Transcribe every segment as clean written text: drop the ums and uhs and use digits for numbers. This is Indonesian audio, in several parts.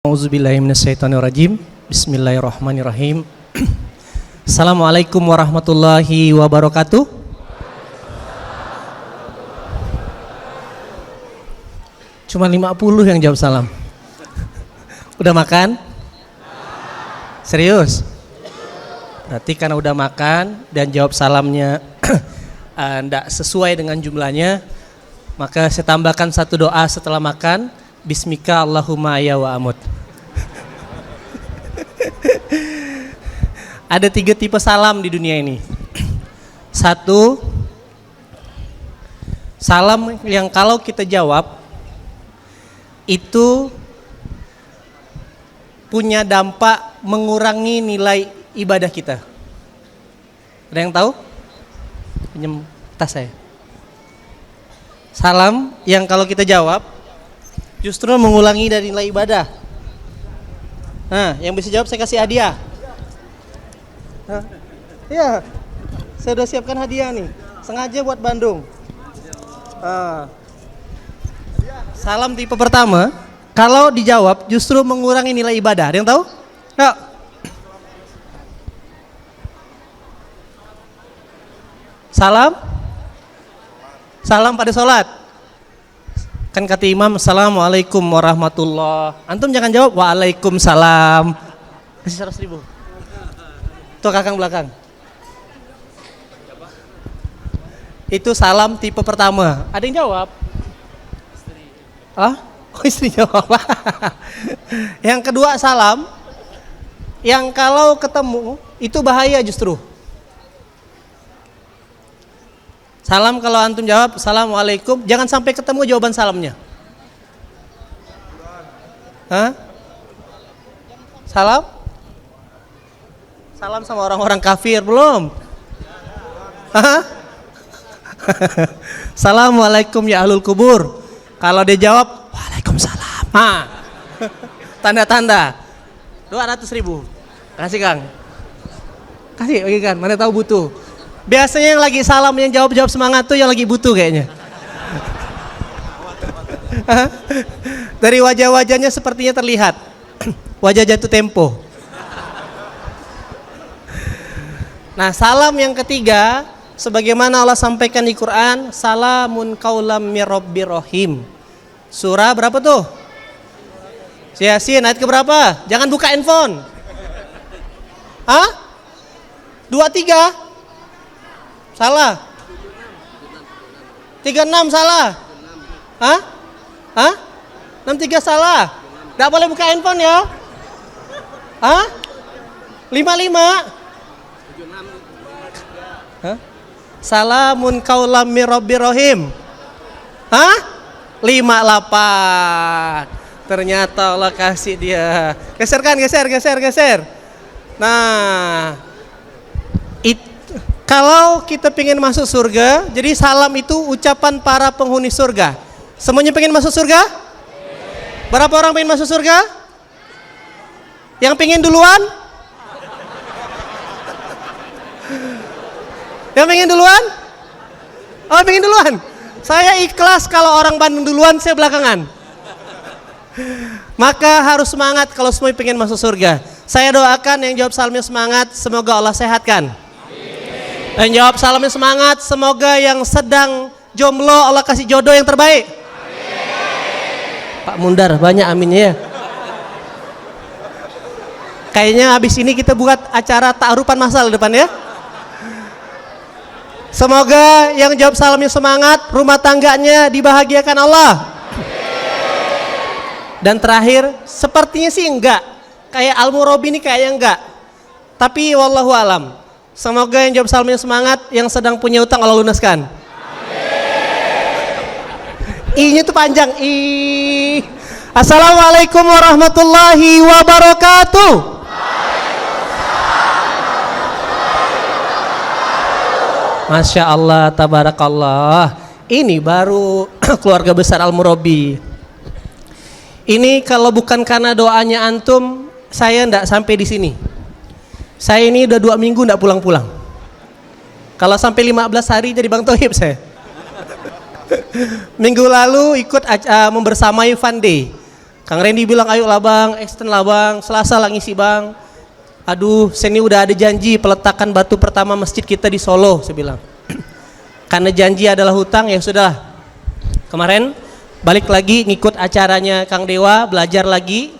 Auzubillahiminasyaitonirrajim. Bismillahirrahmanirrahim. Assalamualaikum warahmatullahi wabarakatuh. Cuma 50 yang jawab salam. Udah makan? Serius? Berarti karena udah makan dan jawab salamnya tidak sesuai dengan jumlahnya, maka saya tambahkan satu doa setelah makan. Bismika Allahumma ya wa amut. Ada 3 tipe salam di dunia ini. 1, salam yang kalau kita jawab itu punya dampak mengurangi nilai ibadah kita. Ada yang tahu? Pinjam tas saya. Salam yang kalau kita jawab justru mengulangi dari nilai ibadah. Nah, yang bisa jawab saya kasih hadiah. Ya, saya udah siapkan hadiah nih, sengaja buat Bandung. Salam tipe pertama, kalau dijawab justru mengurangi nilai ibadah. Ada yang tahu? Yuk. Salam pada sholat. Kan kata imam, assalamualaikum warahmatullah. Antum jangan jawab waalaikumsalam. Kasih 100.000. Tuh kakang belakang. Itu salam tipe pertama. Ada yang jawab? Istri. Oh, istri jawab. Yang kedua salam, yang kalau ketemu itu bahaya justru. Salam kalau antum jawab assalamualaikum, jangan sampai ketemu jawaban salamnya. Salam? Salam sama orang-orang kafir belum? Assalamualaikum ya ahlul kubur. Kalau dia jawab waalaikumsalam. Tanda-tanda 200.000. Kasih Kang. Kasih bagi kan, mana tahu butuh. Biasanya yang lagi salam yang jawab-jawab semangat tuh yang lagi butuh kayaknya. Dari wajah-wajahnya sepertinya terlihat. Wajah jatuh tempo. Nah, salam yang ketiga sebagaimana Allah sampaikan di Quran, salamun qaulam mir rabbir rahim. Surah berapa tuh? Yasin ayat keberapa? Jangan buka handphone. 23? Salah. 36 salah. 63 salah. Enggak boleh buka handphone ya. 55. Salamun qaulam mir rabbir rahim. 58. Ternyata Allah kasih dia. Geser. Nah, kalau kita pengen masuk surga, jadi salam itu ucapan para penghuni surga. Semuanya pengen masuk surga? Berapa orang pengen masuk surga? Yang pengen duluan? Yang pengen duluan? Oh, pengen duluan. Saya ikhlas kalau orang Bandung duluan, saya belakangan. Maka harus semangat kalau semua pengen masuk surga. Saya doakan yang jawab salamnya semangat, semoga Allah sehatkan. Yang jawab salamnya semangat, semoga yang sedang jomblo Allah kasih jodoh yang terbaik. Amin. Pak Mundar, banyak aminnya ya. Kayaknya habis ini kita buat acara ta'arufan masal depan ya. Semoga yang jawab salamnya semangat, rumah tangganya dibahagiakan Allah. Dan terakhir, sepertinya sih enggak. Kayak Al-Murabi ini kayaknya enggak. Tapi wallahu alam. Semoga yang jawab salamnya semangat, yang sedang punya utang Allah lunaskan. I-nya tuh panjang. Assalamualaikum warahmatullahi wabarakatuh. Masya Allah, tabarakallah. Ini baru keluarga besar Al-Murabi. Ini kalau bukan karena doanya antum, saya ndak sampai di sini. Saya ini udah 2 minggu ndak pulang-pulang. Kalau sampai 15 hari jadi Bang Tohib saya. Minggu lalu ikut membersamai Fun Day. Kang Randy bilang, ayo lah bang, extend lah bang, Selasa lah ngisi bang. Aduh, saya ini udah ada janji peletakan batu pertama masjid kita di Solo, saya bilang. Karena janji adalah hutang, ya sudah. Kemarin balik lagi ngikut acaranya Kang Dewa, belajar lagi.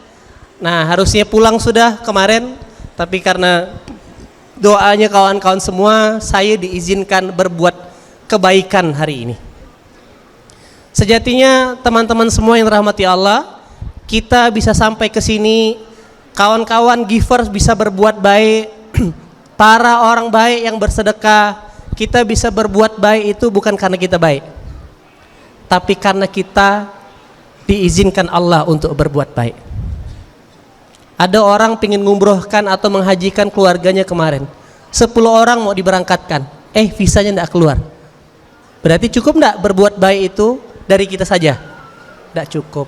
Nah, harusnya pulang sudah kemarin, tapi karena doanya kawan-kawan semua, saya diizinkan berbuat kebaikan hari ini. Sejatinya teman-teman semua yang rahmati Allah, kita bisa sampai ke sini, kawan-kawan givers bisa berbuat baik, para orang baik yang bersedekah, kita bisa berbuat baik itu bukan karena kita baik, tapi karena kita diizinkan Allah untuk berbuat baik. Ada orang pengen ngumrohkan atau menghajikan keluarganya kemarin, 10 orang mau diberangkatkan, visanya tidak keluar. Berarti cukup tidak berbuat baik itu dari kita saja? Tidak cukup.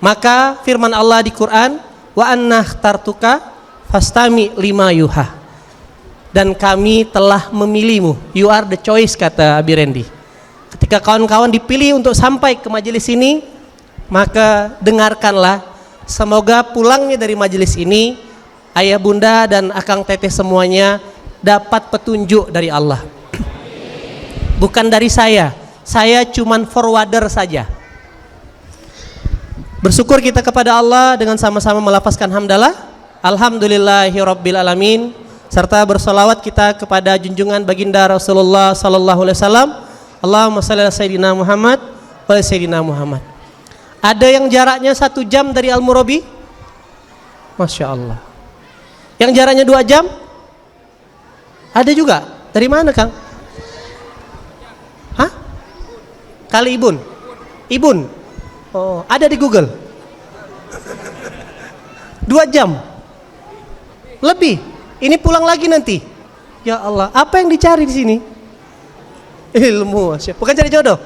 Maka firman Allah di Quran, wa anna khtartuka fastami lima yuha, dan kami telah memilihmu, you are the choice, kata Abi Randy. Ketika kawan-kawan dipilih untuk sampai ke majelis ini, maka dengarkanlah. Semoga pulangnya dari majelis ini, ayah bunda dan akang teteh semuanya dapat petunjuk dari Allah. Bukan dari saya cuman forwarder saja. Bersyukur kita kepada Allah dengan sama-sama melafazkan hamdalah, alhamdulillahirabbil alamin, serta bersolawat kita kepada junjungan baginda Rasulullah sallallahu alaihi wasallam. Allahumma shalli ala sayyidina Muhammad wa ala sayyidina Muhammad. Ada yang jaraknya 1 jam dari Al-Murabi? Masya Allah. Yang jaraknya 2 jam? Ada juga. Dari mana, Kang? Hah? Kali Ibun. Oh, ada di Google. 2 jam lebih. Ini pulang lagi nanti. Ya Allah, apa yang dicari di sini? Ilmu, bukan cari jodoh.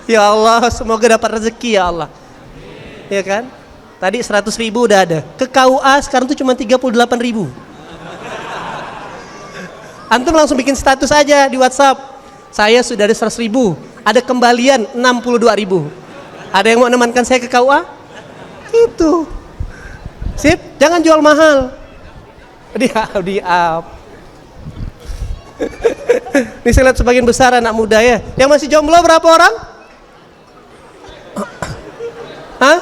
Ya Allah, semoga dapat rezeki ya Allah. Ya kan? Tadi 100.000 udah ada. Ke KUA sekarang tuh cuma 38.000. Antum langsung bikin status aja di WhatsApp. Saya sudah ada 100.000. Ada kembalian 62.000. Ada yang mau menemankan saya ke KUA? Itu. Sip, jangan jual mahal. Di up. Ini saya lihat sebagian besar anak muda ya. Yang masih jomblo berapa orang? Hah?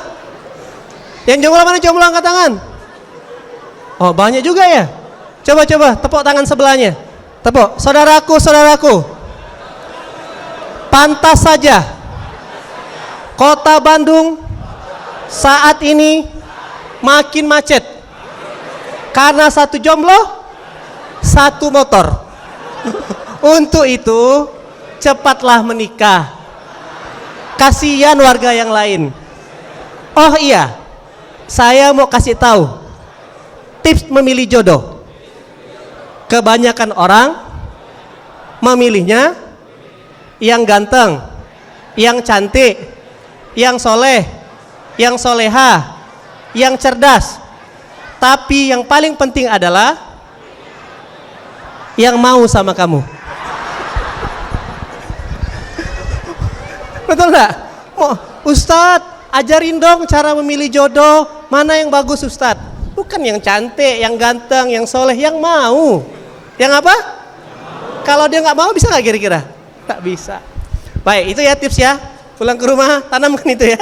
Yang jomblo mana, jomblo angkat tangan? Oh, banyak juga ya. Coba tepuk tangan sebelahnya. Tepuk, saudaraku. Pantas saja Kota Bandung saat ini makin macet karena 1 jomblo, 1 motor. Untuk itu cepatlah menikah. Kasihan warga yang lain. Oh iya, saya mau kasih tahu tips memilih jodoh. Kebanyakan orang memilihnya yang ganteng, yang cantik, yang soleh, yang soleha, yang cerdas. Tapi yang paling penting adalah yang mau sama kamu. Betul nggak? Oh, Ustadz, ajarin dong cara memilih jodoh. Mana yang bagus Ustadz? Bukan yang cantik, yang ganteng, yang soleh, yang mau. Yang apa? Kalau dia nggak mau bisa nggak kira-kira? Tak bisa. Baik, itu ya tips ya. Pulang ke rumah tanamkan itu ya.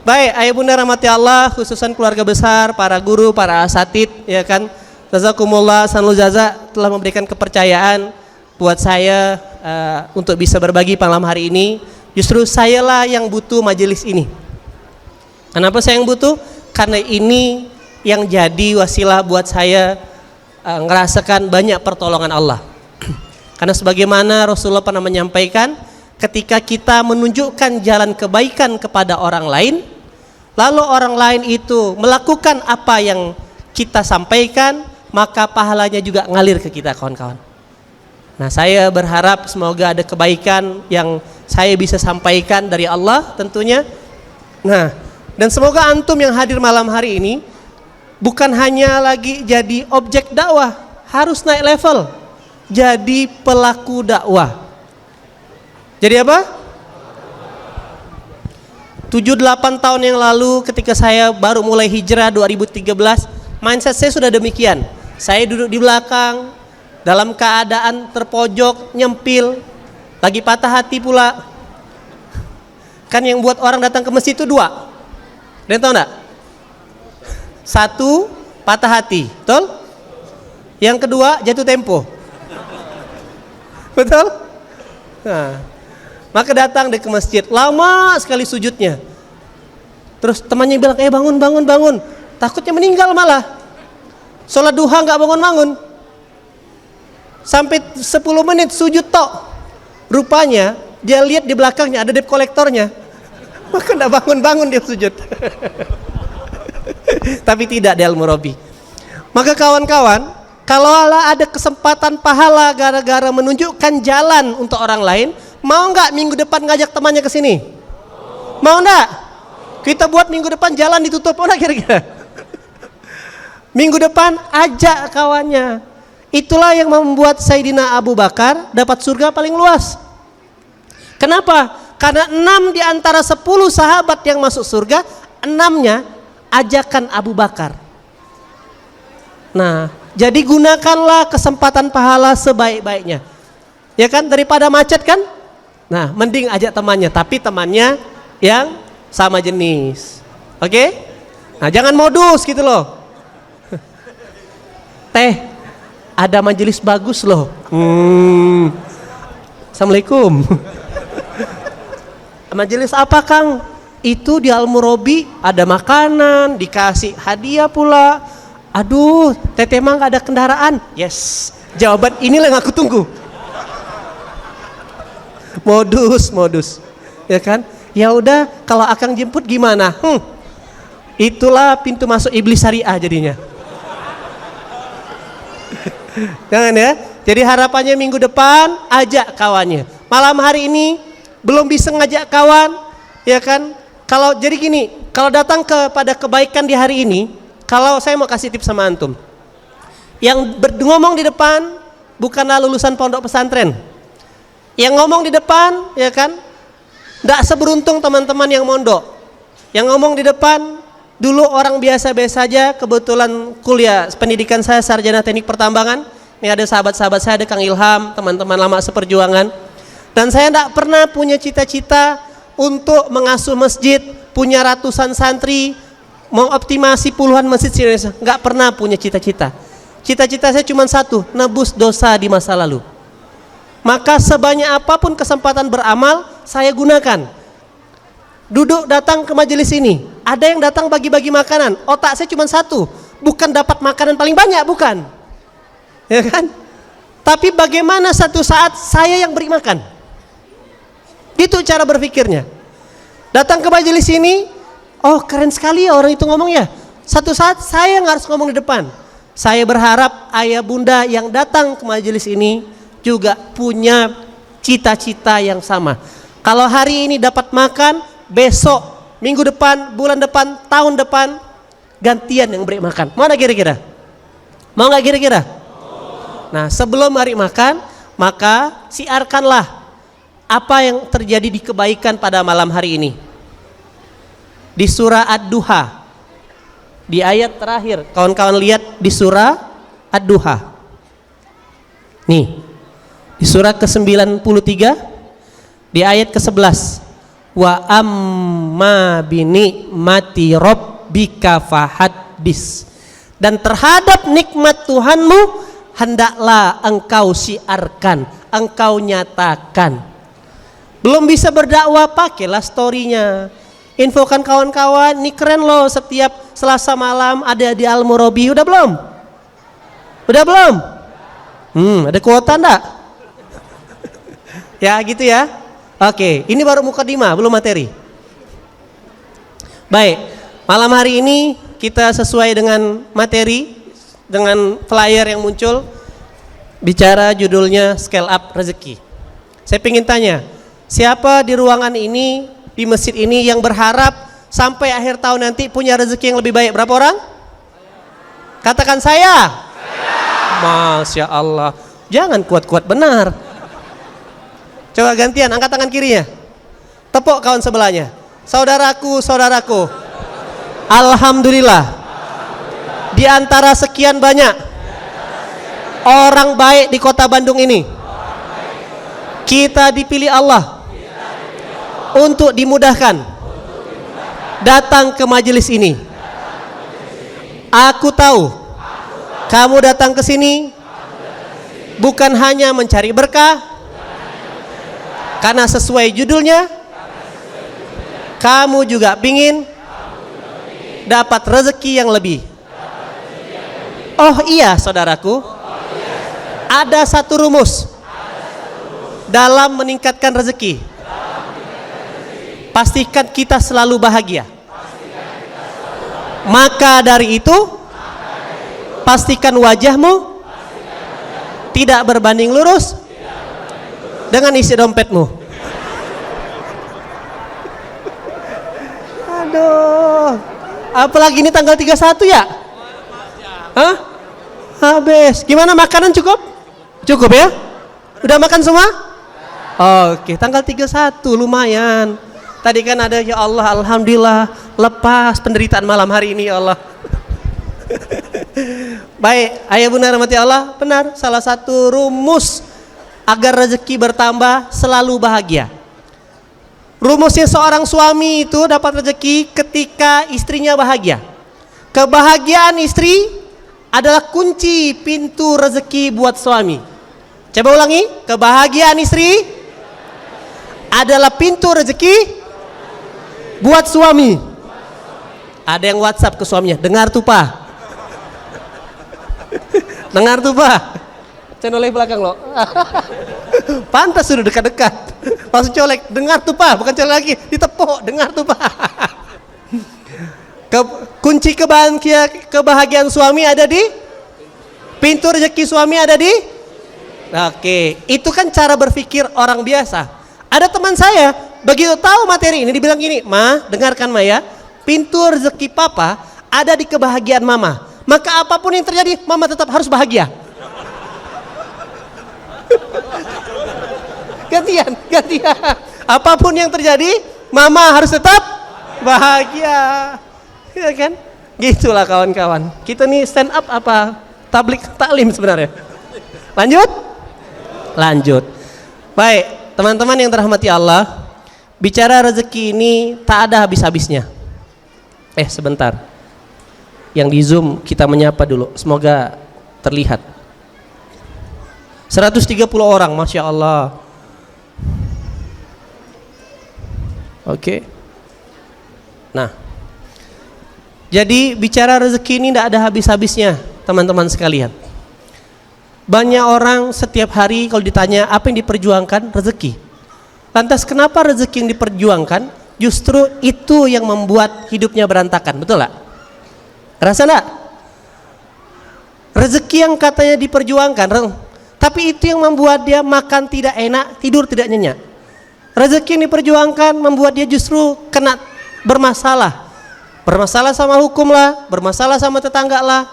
Baik, ayah bunda rahmati Allah, khususan keluarga besar, para guru, para asatid, ya kan. Jazakumullah sanul jaza telah memberikan kepercayaan buat saya untuk bisa berbagi malam hari ini. Justru sayalah yang butuh majelis ini. Kenapa saya yang butuh? Karena ini yang jadi wasilah buat saya ngerasakan banyak pertolongan Allah. Karena sebagaimana Rasulullah pernah menyampaikan, ketika kita menunjukkan jalan kebaikan kepada orang lain, lalu orang lain itu melakukan apa yang kita sampaikan, maka pahalanya juga ngalir ke kita, kawan-kawan. Nah, saya berharap semoga ada kebaikan yang saya bisa sampaikan dari Allah tentunya. Nah, dan semoga antum yang hadir malam hari ini bukan hanya lagi jadi objek dakwah, harus naik level, jadi pelaku dakwah. Jadi apa? 7-8 tahun yang lalu ketika saya baru mulai hijrah 2013, mindset saya sudah demikian. Saya duduk di belakang dalam keadaan terpojok, nyempil, lagi patah hati pula. Kan yang buat orang datang ke masjid itu dua. Kalian tahu enggak? Satu, patah hati, betul? Yang kedua, jatuh tempo. Betul? Nah, maka datang dia ke masjid, lama sekali sujudnya. Terus temannya bilang, bangun. Takutnya meninggal malah. Sholat duha nggak bangun-bangun. Sampai 10 menit sujud tok. Rupanya dia lihat di belakangnya ada debt kolektornya. Maka nggak bangun-bangun dia sujud. Tapi tidak di Al-Murabi. Maka kawan-kawan, kalau ada kesempatan pahala gara-gara menunjukkan jalan untuk orang lain, mau nggak minggu depan ngajak temannya ke sini? Mau nggak? Kita buat minggu depan jalan ditutup, mau nggak kira-kira? Minggu depan ajak kawannya. Itulah yang membuat Sayyidina Abu Bakar dapat surga paling luas. Kenapa? Karena 6 di antara 10 sahabat yang masuk surga, 6-nya ajakan Abu Bakar. Nah, jadi gunakanlah kesempatan pahala sebaik-baiknya. Ya kan, daripada macet kan? Nah, mending ajak temannya, tapi temannya yang sama jenis. Oke? Nah, jangan modus gitu loh. Teh, ada majelis bagus loh. Assalamualaikum. Majelis apa Kang? Itu di Al-Murabi ada makanan, dikasih hadiah pula. Aduh, teteh mah gak ada kendaraan. Yes, jawaban inilah yang aku tunggu. Modus, ya kan? Ya udah, kalau Akang jemput gimana? Itulah pintu masuk iblis syariah jadinya. Jangan ya. Jadi harapannya minggu depan ajak kawannya. Malam hari ini belum bisa ngajak kawan, ya kan? Kalau jadi gini, kalau datang kepada kebaikan di hari ini, kalau saya mau kasih tips sama antum, yang ngomong di depan bukanlah lulusan pondok pesantren. Yang ngomong di depan, ya kan, tidak seberuntung teman-teman yang mondok. Yang ngomong di depan dulu orang biasa-biasa saja, kebetulan kuliah pendidikan saya sarjana teknik pertambangan. Ini ada sahabat-sahabat saya, ada Kang Ilham, teman-teman lama seperjuangan. Dan saya tidak pernah punya cita-cita untuk mengasuh masjid, punya ratusan santri, mengoptimasi puluhan masjid di Indonesia. Nggak pernah punya cita-cita. Cita-cita saya cuma satu, nebus dosa di masa lalu. Maka sebanyak apapun kesempatan beramal, saya gunakan. Duduk datang ke majelis ini, ada yang datang bagi-bagi makanan, otak saya cuma satu, bukan dapat makanan paling banyak, bukan, ya kan? Tapi bagaimana satu saat saya yang beri makan. Itu cara berpikirnya. Datang ke majelis ini, oh keren sekali ya orang itu ngomong ya. Satu saat saya yang harus ngomong di depan. Saya berharap ayah bunda yang datang ke majelis ini juga punya cita-cita yang sama. Kalau hari ini dapat makan, besok, minggu depan, bulan depan, tahun depan, gantian yang beri makan. Mau nggak kira-kira? Mau nggak kira-kira? Nah, sebelum hari makan, maka siarkanlah apa yang terjadi di kebaikan pada malam hari ini. Di surah Ad-Duha, di ayat terakhir, kawan-kawan lihat di surah Ad-Duha. Nih, di surah ke-93, di ayat ke-11. Wa amma binikmati rabbika fahaddis. Dan terhadap nikmat Tuhanmu hendaklah engkau siarkan, engkau nyatakan. Belum bisa berdakwah, pakailah story-nya. Infokan kawan-kawan, ini keren loh, setiap Selasa malam ada di Al-Murabi. Udah belum? Udah belum? Ada kuota enggak? Ya gitu ya. Oke, ini baru mukadimah, belum materi. Baik, malam hari ini kita sesuai dengan materi, dengan flyer yang muncul, bicara judulnya Scale Up Rezeki. Saya ingin tanya, siapa di ruangan ini, di masjid ini yang berharap sampai akhir tahun nanti punya rezeki yang lebih baik? Berapa orang? Katakan saya. Masya Allah. Jangan kuat-kuat, benar. Coba gantian, angkat tangan kirinya. Tepuk kawan sebelahnya. Saudaraku, alhamdulillah, di antara sekian banyak orang baik di kota Bandung ini, kita dipilih Allah untuk dimudahkan datang ke majelis ini. Aku tahu kamu datang ke sini bukan hanya mencari berkah, karena sesuai judulnya, kamu juga ingin dapat rezeki yang lebih. Oh iya saudaraku, ada satu rumus dalam meningkatkan rezeki. Pastikan kita selalu bahagia. Maka dari itu, pastikan wajahmu tidak berbanding lurus dengan isi dompetmu. Aduh, apalagi ini tanggal 31 ya? Hah? Habis. Gimana, makanan cukup? Cukup ya? Udah makan semua? Oke, tanggal 31 lumayan. Tadi kan ada, ya Allah, alhamdulillah, lepas penderitaan malam hari ini, ya Allah. Baik, ayah bunda rahmati Allah, benar, salah satu rumus agar rezeki bertambah selalu bahagia. Rumusnya seorang suami itu dapat rezeki ketika istrinya bahagia. Kebahagiaan istri adalah kunci pintu rezeki buat suami. Coba ulangi, kebahagiaan istri adalah pintu rezeki buat suami. Ada yang WhatsApp ke suaminya, dengar tuh Pak. Dengar tuh Pak. Cenoleh belakang lo. Pantas sudah dekat-dekat. Langsung colek, dengar tuh Pak, bukan colek lagi, ditepuk, dengar tuh Pak. Kunci kebahagiaan suami ada di pintu rezeki suami ada di. Oke, itu kan cara berpikir orang biasa. Ada teman saya, begitu tahu materi ini dibilang gini, "Ma, dengarkan Ma ya, pintu rezeki papa ada di kebahagiaan mama. Maka apapun yang terjadi, mama tetap harus bahagia." Gantian. Apapun yang terjadi, mama harus tetap bahagia. Ya kan? Gitulah kawan-kawan. Kita nih stand up apa tablik taklim sebenarnya. Lanjut. Baik, teman-teman yang dirahmati Allah, bicara rezeki ini tak ada habis-habisnya. Sebentar. Yang di Zoom kita menyapa dulu. Semoga terlihat. 130 orang, Masya Allah. Oke. Nah, jadi bicara rezeki ini tidak ada habis-habisnya, teman-teman sekalian. Banyak orang setiap hari kalau ditanya apa yang diperjuangkan, rezeki. Lantas kenapa rezeki yang diperjuangkan justru itu yang membuat hidupnya berantakan, betul gak? Rasa enggak? Rezeki yang katanya diperjuangkan, tapi itu yang membuat dia makan tidak enak, tidur tidak nyenyak. Rezeki yang diperjuangkan membuat dia justru kena bermasalah. Bermasalah sama hukum lah, bermasalah sama tetangga lah.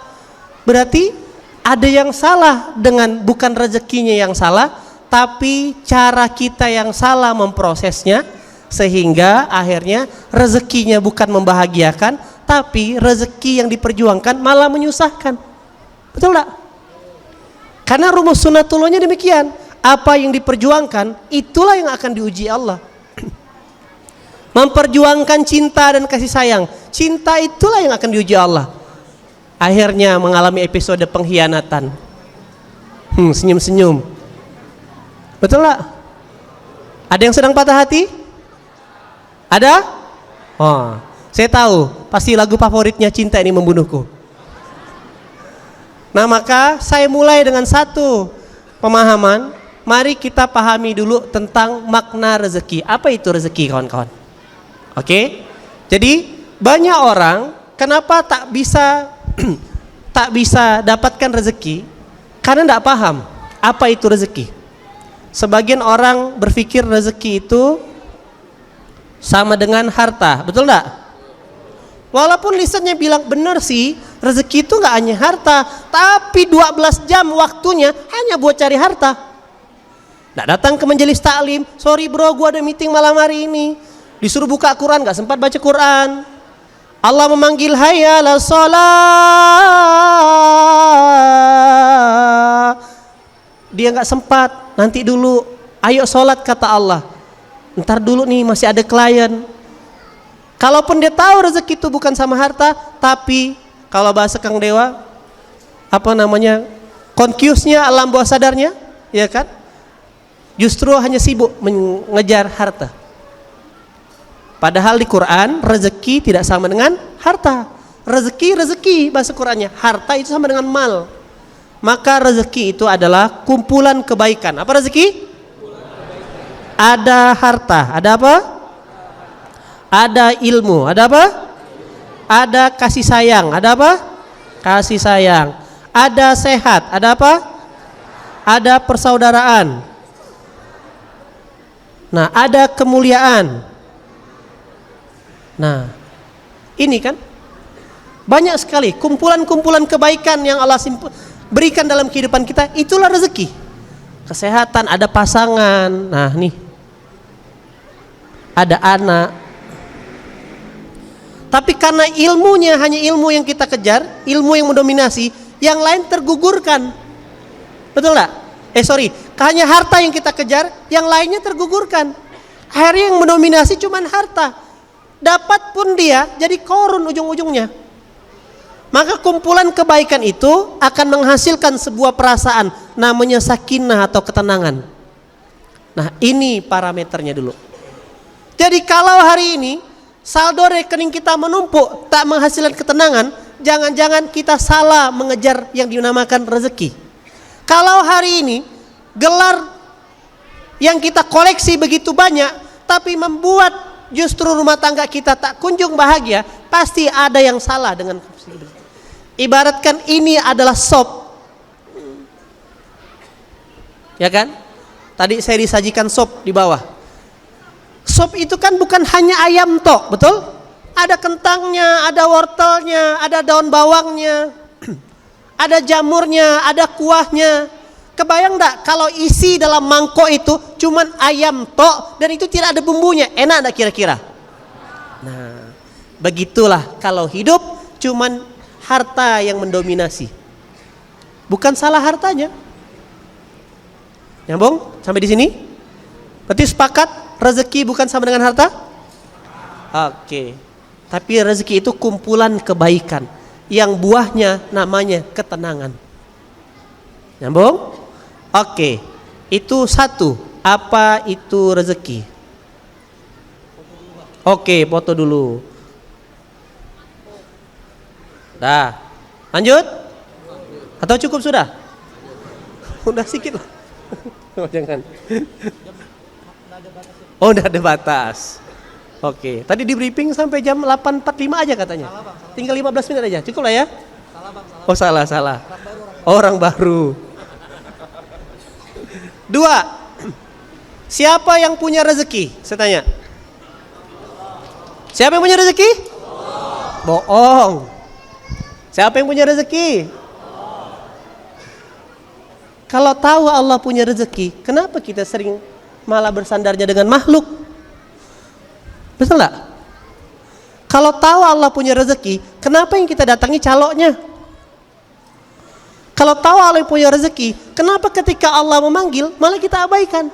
Berarti ada yang salah dengan bukan rezekinya yang salah, tapi cara kita yang salah memprosesnya, sehingga akhirnya rezekinya bukan membahagiakan, tapi rezeki yang diperjuangkan malah menyusahkan. Betul tak? Karena rumus sunnatullahnya demikian. Apa yang diperjuangkan, itulah yang akan diuji Allah. Memperjuangkan cinta dan kasih sayang, cinta itulah yang akan diuji Allah. Akhirnya mengalami episode pengkhianatan. Senyum-senyum. Betul tak? Ada yang sedang patah hati? Ada? Oh, saya tahu, pasti lagu favoritnya Cinta Ini Membunuhku. Nah, maka saya mulai dengan satu pemahaman. Mari kita pahami dulu tentang makna rezeki. Apa itu rezeki, kawan-kawan? Oke? Jadi banyak orang kenapa tak bisa dapatkan rezeki karena tidak paham apa itu rezeki. Sebagian orang berpikir rezeki itu sama dengan harta, betul enggak? Walaupun lisannya bilang benar sih, rezeki itu enggak hanya harta, tapi 12 jam waktunya hanya buat cari harta. Nggak datang ke majelis taklim, sorry bro, gua ada meeting malam hari ini. Disuruh buka Quran nggak sempat baca Quran. Allah memanggil hayya 'alas shalah, dia nggak sempat, nanti dulu, ayo sholat kata Allah, ntar dulu nih masih ada klien. Kalaupun dia tahu rezeki itu bukan sama harta, tapi kalau bahasa Kang Dewa, confuse-nya alam bawah sadarnya, ya kan? Justru hanya sibuk mengejar harta. Padahal di Quran rezeki tidak sama dengan harta. Rezeki bahasa Qurannya, harta itu sama dengan mal. Maka rezeki itu adalah kumpulan kebaikan. Apa rezeki? Ada harta, ada apa? Ada ilmu, ada apa? Ada kasih sayang, ada apa? Kasih sayang. Ada sehat, ada apa? Ada persaudaraan. Nah, ada kemuliaan. Nah, ini kan banyak sekali kumpulan-kumpulan kebaikan yang Allah berikan dalam kehidupan kita. Itulah rezeki. Kesehatan, ada pasangan. Nah, nih. Ada anak. Tapi karena ilmunya hanya ilmu yang kita kejar, ilmu yang mendominasi, yang lain tergugurkan. Betul enggak? Hanya harta yang kita kejar, yang lainnya tergugurkan. Akhirnya yang mendominasi cuman harta. Dapat pun dia jadi korun ujung-ujungnya. Maka kumpulan kebaikan itu akan menghasilkan sebuah perasaan namanya sakinah atau ketenangan. Nah, ini parameternya dulu. Jadi kalau hari ini saldo rekening kita menumpuk tak menghasilkan ketenangan, jangan-jangan kita salah mengejar yang dinamakan rezeki. Kalau hari ini gelar yang kita koleksi begitu banyak tapi membuat justru rumah tangga kita tak kunjung bahagia, pasti ada yang salah dengan ibaratkan ini adalah sop. Ya kan? Tadi saya disajikan sop di bawah. Sop itu kan bukan hanya ayam tok, betul? Ada kentangnya, ada wortelnya, ada daun bawangnya, ada jamurnya, ada kuahnya. Kebayang enggak kalau isi dalam mangkok itu cuman ayam tok dan itu tidak ada bumbunya, enak enggak kira-kira? Nah, begitulah kalau hidup cuman harta yang mendominasi. Bukan salah hartanya. Nyambung sampai di sini? Berarti sepakat rezeki bukan sama dengan harta? Oke. Tapi rezeki itu kumpulan kebaikan yang buahnya namanya ketenangan. Nyambung? Oke. Itu satu. Apa itu rezeki? Oke, foto dulu. Dah. Lanjut? Atau cukup sudah? Udah sedikit lah. Oh, jangan. Oh, udah ada batas. Oke. Tadi di briefing sampai jam 8.45 aja katanya. Tinggal 15 menit aja. Cukup lah ya? Oh, salah. Orang baru. 2. Siapa yang punya rezeki? Saya tanya. Siapa yang punya rezeki? Bohong. Siapa yang punya rezeki? Kalau tahu Allah punya rezeki, kenapa kita sering malah bersandarnya dengan makhluk? Betul nggak? Kalau tahu Allah punya rezeki, kenapa yang kita datangi caloknya? Kalau tahu Allah punya rezeki, kenapa ketika Allah memanggil malah kita abaikan?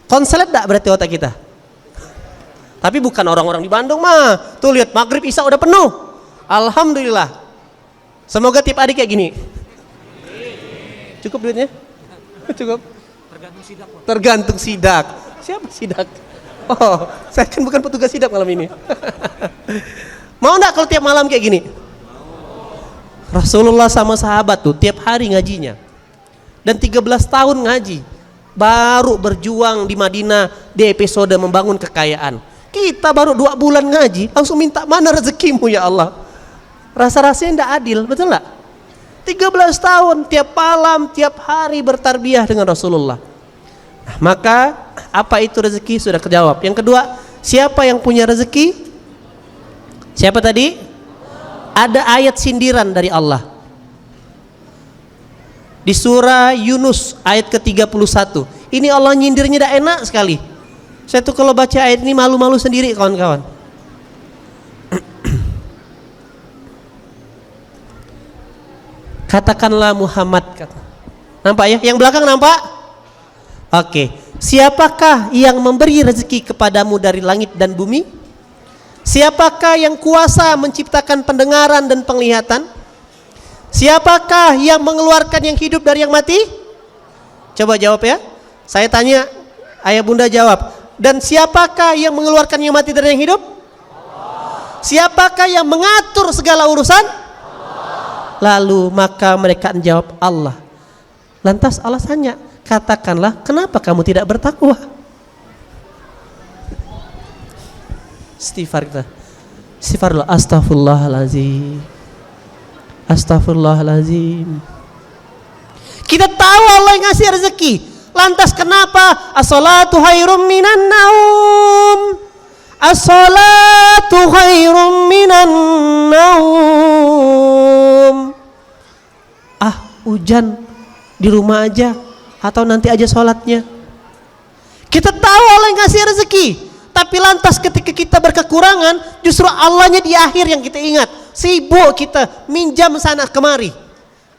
Konslet enggak berarti otak kita? Tapi bukan orang-orang di Bandung mah. Tuh lihat maghrib isya udah penuh. Alhamdulillah. Semoga tiap hari kayak gini. Cukup duitnya? Cukup. Tergantung sidak. Siapa sidak? Oh, saya kan bukan petugas sidak malam ini. Mau enggak kalau tiap malam kayak gini? Rasulullah sama sahabat tuh tiap hari ngajinya. Dan 13 tahun ngaji. Baru berjuang di Madinah di episode membangun kekayaan. Kita baru 2 bulan ngaji, langsung minta mana rezekimu ya Allah. Rasa-rasanya enggak adil, betul enggak? 13 tahun tiap malam, tiap hari bertarbiyah dengan Rasulullah. Nah, maka apa itu rezeki sudah kejawab. Yang kedua, siapa yang punya rezeki? Siapa tadi? Ada ayat sindiran dari Allah. Di surah Yunus ayat ke-31. Ini Allah nyindirnya dah enak sekali. Saya tuh kalau baca ayat ini malu-malu sendiri kawan-kawan. Katakanlah Muhammad. Nampak ya? Yang belakang nampak? Oke. Siapakah yang memberi rezeki kepadamu dari langit dan bumi? Siapakah yang kuasa menciptakan pendengaran dan penglihatan? Siapakah yang mengeluarkan yang hidup dari yang mati? Coba jawab ya. Saya tanya, ayah bunda jawab. Dan siapakah yang mengeluarkan yang mati dari yang hidup? Siapakah yang mengatur segala urusan? Lalu maka mereka menjawab Allah. Lantas Allah tanya, katakanlah kenapa kamu tidak bertakwa? Istighfar kita. Istighfarullah. Astaghfirullahaladzim. Astaghfirullahaladzim. Kita tahu Allah yang ngasih rezeki. Lantas kenapa? As-salatu khairum minan naum. As-salatu khairum minan naum. Hujan di rumah aja atau nanti aja sholatnya. Kita tahu Allah yang ngasih rezeki, tapi lantas ketika kita berkekurangan, justru Allahnya di akhir yang kita ingat. Sibuk kita minjam sana kemari,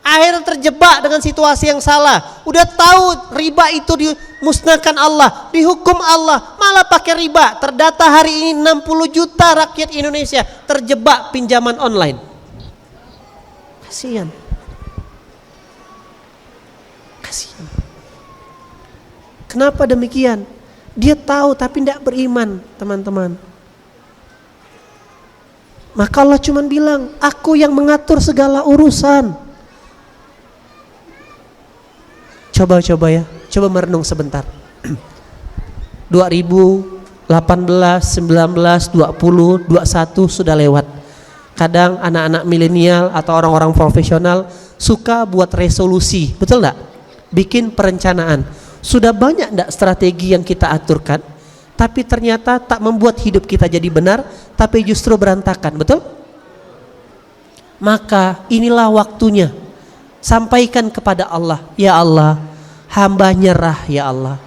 akhirnya terjebak dengan situasi yang salah. Udah tahu riba itu dimusnahkan Allah, dihukum Allah, malah pakai riba. Terdata hari ini 60 juta rakyat Indonesia terjebak pinjaman online. Kasihan. Kenapa demikian? Dia tahu tapi tidak beriman, teman-teman. Maka Allah cuma bilang, aku yang mengatur segala urusan. Coba ya, coba merenung sebentar. 2018, 19, 20, 21 sudah lewat. Kadang anak-anak milenial atau orang-orang profesional suka buat resolusi, betul enggak? Bikin perencanaan. Sudah banyak enggak strategi yang kita aturkan, tapi ternyata tak membuat hidup kita jadi benar, tapi justru berantakan, betul? Maka inilah waktunya. Sampaikan kepada Allah, ya Allah, hamba nyerah ya Allah.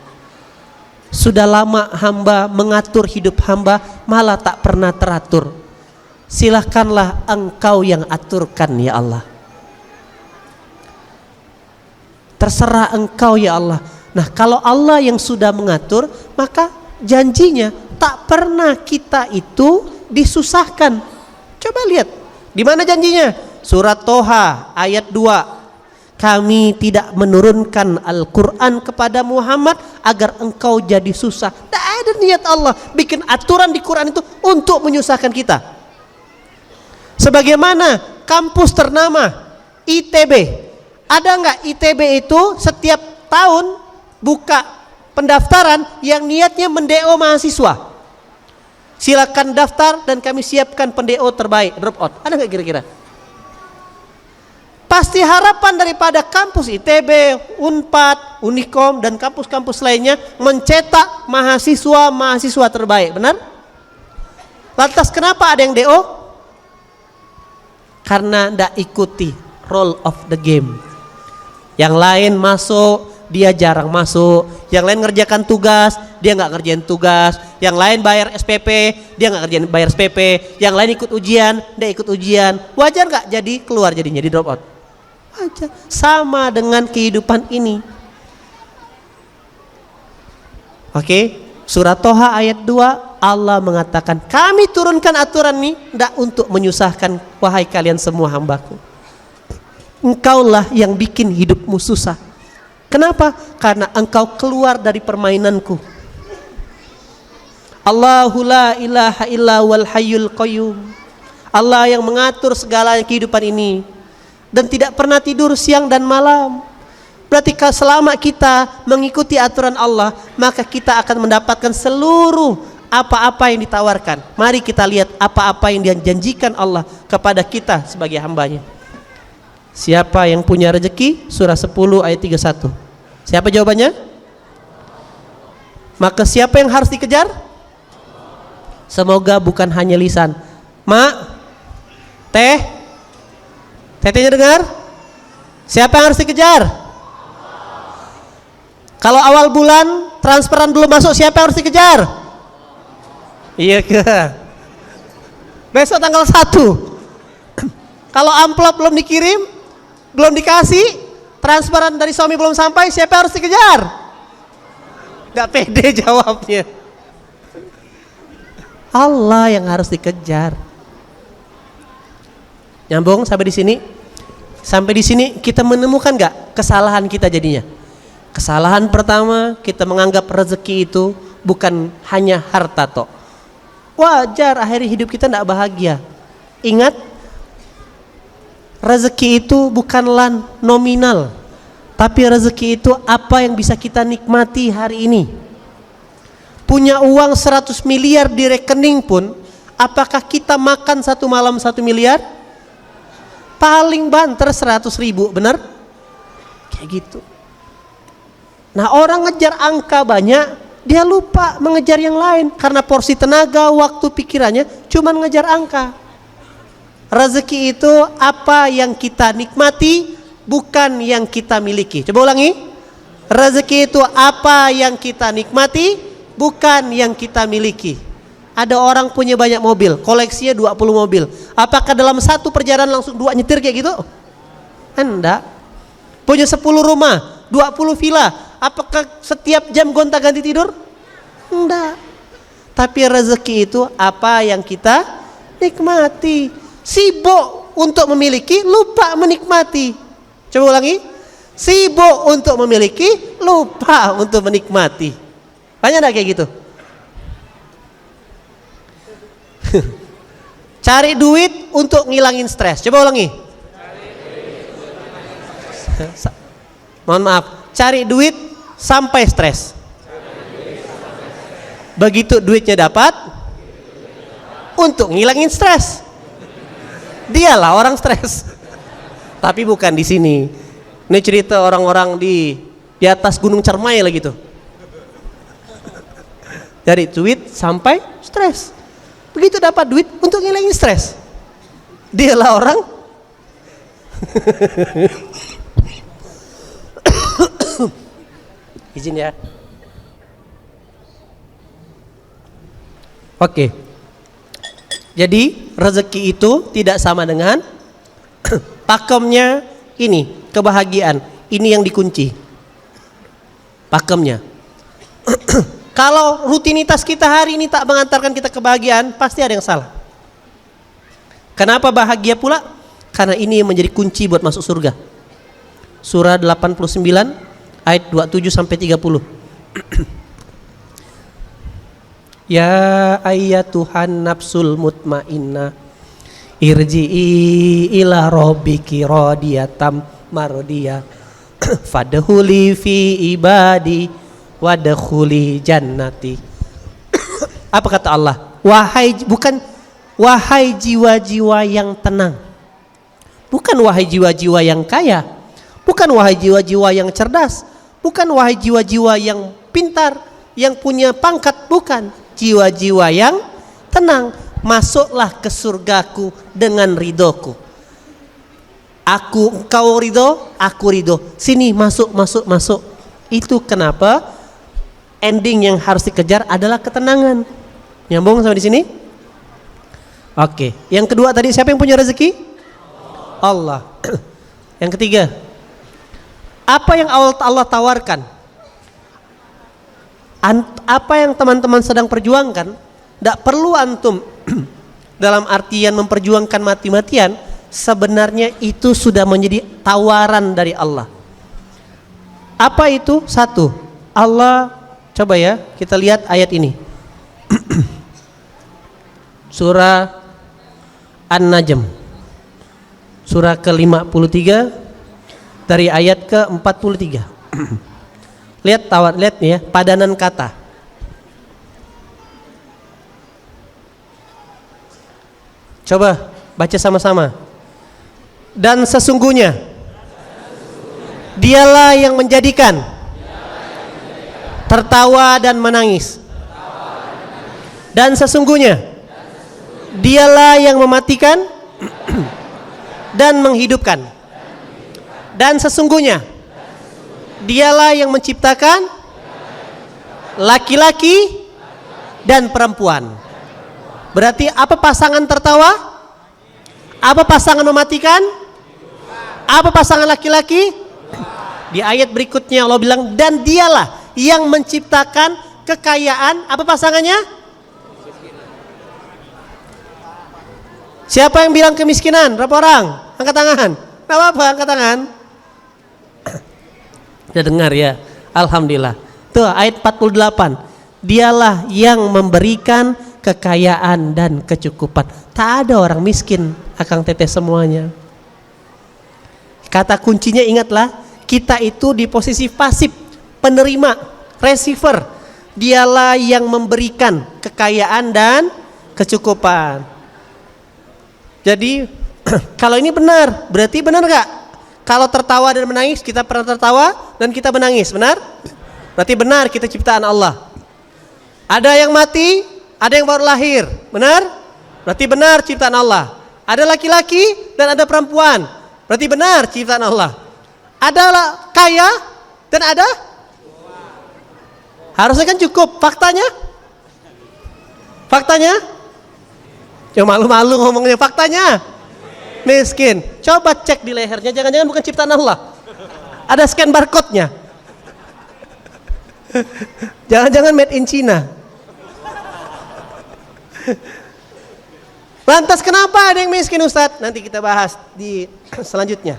Sudah lama hamba mengatur hidup hamba, malah tak pernah teratur. Silahkanlah engkau yang aturkan ya Allah. Terserah engkau ya Allah. Nah, kalau Allah yang sudah mengatur, maka janjinya tak pernah kita itu disusahkan. Coba lihat, di mana janjinya? Surat Toha ayat 2. Kami tidak menurunkan Al-Quran kepada Muhammad agar engkau jadi susah. Tidak ada niat Allah bikin aturan di Quran itu untuk menyusahkan kita. Sebagaimana kampus ternama ITB. Ada nggak ITB itu setiap tahun buka pendaftaran yang niatnya mendeo mahasiswa? Silakan daftar dan kami siapkan pendeo terbaik, drop out. Ada nggak kira-kira? Pasti harapan daripada kampus ITB, Unpad, Unikom dan kampus-kampus lainnya mencetak mahasiswa-mahasiswa terbaik, benar? Lantas kenapa ada yang DO? Karena tidak ikuti rule of the game. Yang lain masuk, dia jarang masuk. Yang lain ngerjakan tugas, dia nggak ngerjain tugas. Yang lain bayar SPP, dia nggak ngerjain bayar SPP. Yang lain ikut ujian, dia ikut ujian. Wajar nggak jadi keluar jadinya di drop out? Wajar. Sama dengan kehidupan ini. Oke, surat Toha ayat 2 Allah mengatakan, kami turunkan aturan ini tidak untuk menyusahkan wahai kalian semua hambaku. Engkaulah yang bikin hidupmu susah. Kenapa? Karena engkau keluar dari permainanku. Allahu la ilaha illa wal hayyul qayyum. Allah yang mengatur segala kehidupan ini dan tidak pernah tidur siang dan malam. Berarti selama kita mengikuti aturan Allah, maka kita akan mendapatkan seluruh apa-apa yang ditawarkan. Mari kita lihat apa-apa yang dijanjikan Allah kepada kita sebagai hambanya. Siapa yang punya rezeki? Surah 10 ayat 31. Siapa jawabannya? Maka siapa yang harus dikejar? Semoga bukan hanya lisan. Mak, tetenya dengar? Siapa yang harus dikejar? Kalau awal bulan transferan belum masuk, siapa yang harus dikejar? Iya ke? Besok tanggal 1. Kalau amplop belum dikirim, belum dikasih, transferan dari suami belum sampai, siapa yang harus dikejar? Gak pede jawabnya. Allah yang harus dikejar. Nyambung sampai di sini? Sampai di sini kita menemukan gak kesalahan kita jadinya? Kesalahan pertama, kita menganggap rezeki itu bukan hanya harta toh. Wajar akhirnya hidup kita tidak bahagia. Ingat, rezeki itu bukanlah nominal, tapi rezeki itu apa yang bisa kita nikmati hari ini. Punya uang 100 miliar di rekening pun, apakah kita makan satu malam 1 miliar? Paling banter 100 ribu, benar? Kayak gitu. Nah, orang ngejar angka banyak, dia lupa mengejar yang lain karena porsi tenaga, waktu, pikirannya cuma ngejar angka. Rezeki itu apa yang kita nikmati, bukan yang kita miliki. Coba ulangi. Rezeki itu apa yang kita nikmati, bukan yang kita miliki. Ada orang punya banyak mobil, koleksinya 20 mobil. Apakah dalam satu perjalanan langsung 2 nyetir kayak gitu? Enggak. Punya 10 rumah, 20 villa. Apakah setiap jam gonta-ganti tidur? Enggak. Tapi rezeki itu apa yang kita nikmati. Sibuk untuk memiliki, lupa menikmati. Coba ulangi. Sibuk untuk memiliki, lupa untuk menikmati. Banyak enggak kayak gitu? Cari duit untuk ngilangin stres. Coba ulangi. Mohon maaf. Cari duit sampai stres. Begitu duitnya dapat, untuk ngilangin stres. Dialah orang stres. Tapi bukan di sini. Ini cerita orang-orang di atas Gunung Cermai lah gitu. Dari duit sampai stres. Begitu dapat duit untuk ngilangin stres. Dialah orang izin ya. Oke. Jadi rezeki itu tidak sama dengan pakemnya ini, kebahagiaan. Ini yang dikunci. Pakemnya. Kalau rutinitas kita hari ini tak mengantarkan kita kebahagiaan, pasti ada yang salah. Kenapa bahagia pula? Karena ini yang menjadi kunci buat masuk surga. Surah 89 ayat 27 sampai 30. Ya ayyatuhan nafsul mutmainnah irji'i ila rabbiki radiyatam mardiyah fadkhuli fi ibadi wadkhuli jannati. Apa kata Allah? Wahai jiwa-jiwa yang tenang. Bukan wahai jiwa-jiwa yang kaya. Bukan wahai jiwa-jiwa yang cerdas. Bukan wahai jiwa-jiwa yang pintar, yang punya pangkat, bukan. Jiwa-jiwa yang tenang. Masuklah ke surgaku dengan ridhoku. Kau ridho, aku ridho. Sini masuk. Itu kenapa ending yang harus dikejar adalah ketenangan. Nyambung sampai di sini? Oke. Yang kedua tadi, siapa yang punya rezeki? Allah. Yang ketiga, apa yang Allah tawarkan? Apa yang teman-teman sedang perjuangkan, tidak perlu antum dalam artian memperjuangkan mati-matian. Sebenarnya itu sudah menjadi tawaran dari Allah. Apa itu? Satu, Allah, coba ya kita lihat ayat ini. Surah An-Najm, surah ke-53 dari ayat ke-43. Lihat nih ya, padanan kata. Coba baca sama-sama. Dan sesungguhnya dialah yang menjadikan tertawa dan menangis. Dan sesungguhnya dialah yang mematikan dan menghidupkan. Dan sesungguhnya dialah yang menciptakan laki-laki dan perempuan. Berarti apa pasangan tertawa? Apa pasangan mematikan? Apa pasangan laki-laki? Di ayat berikutnya Allah bilang, dan dialah yang menciptakan kekayaan. Apa pasangannya? Siapa yang bilang kemiskinan? Berapa orang? Angkat tangan. Gak apa-apa, angkat tangan. Udah dengar ya? Alhamdulillah. Tuh ayat 48. Dialah yang memberikan kekayaan dan kecukupan. Tak ada orang miskin, Akang Teteh semuanya. Kata kuncinya ingatlah, kita itu di posisi pasif, penerima, receiver. Dialah yang memberikan kekayaan dan kecukupan. Jadi kalau ini benar, berarti benar gak? Kalau tertawa dan menangis, kita pernah tertawa dan kita menangis, benar? Berarti benar kita ciptaan Allah. Ada yang mati, ada yang baru lahir, benar? Berarti benar ciptaan Allah. Ada laki-laki dan ada perempuan, berarti benar ciptaan Allah. Ada kaya dan ada? Harusnya kan cukup, faktanya? Faktanya? Ya malu-malu ngomongnya, faktanya miskin. Coba cek di lehernya, jangan-jangan bukan ciptaan Allah. Ada scan barcode-nya. Jangan-jangan made in China. Lantas kenapa ada yang miskin, Ustadz? Nanti kita bahas di selanjutnya.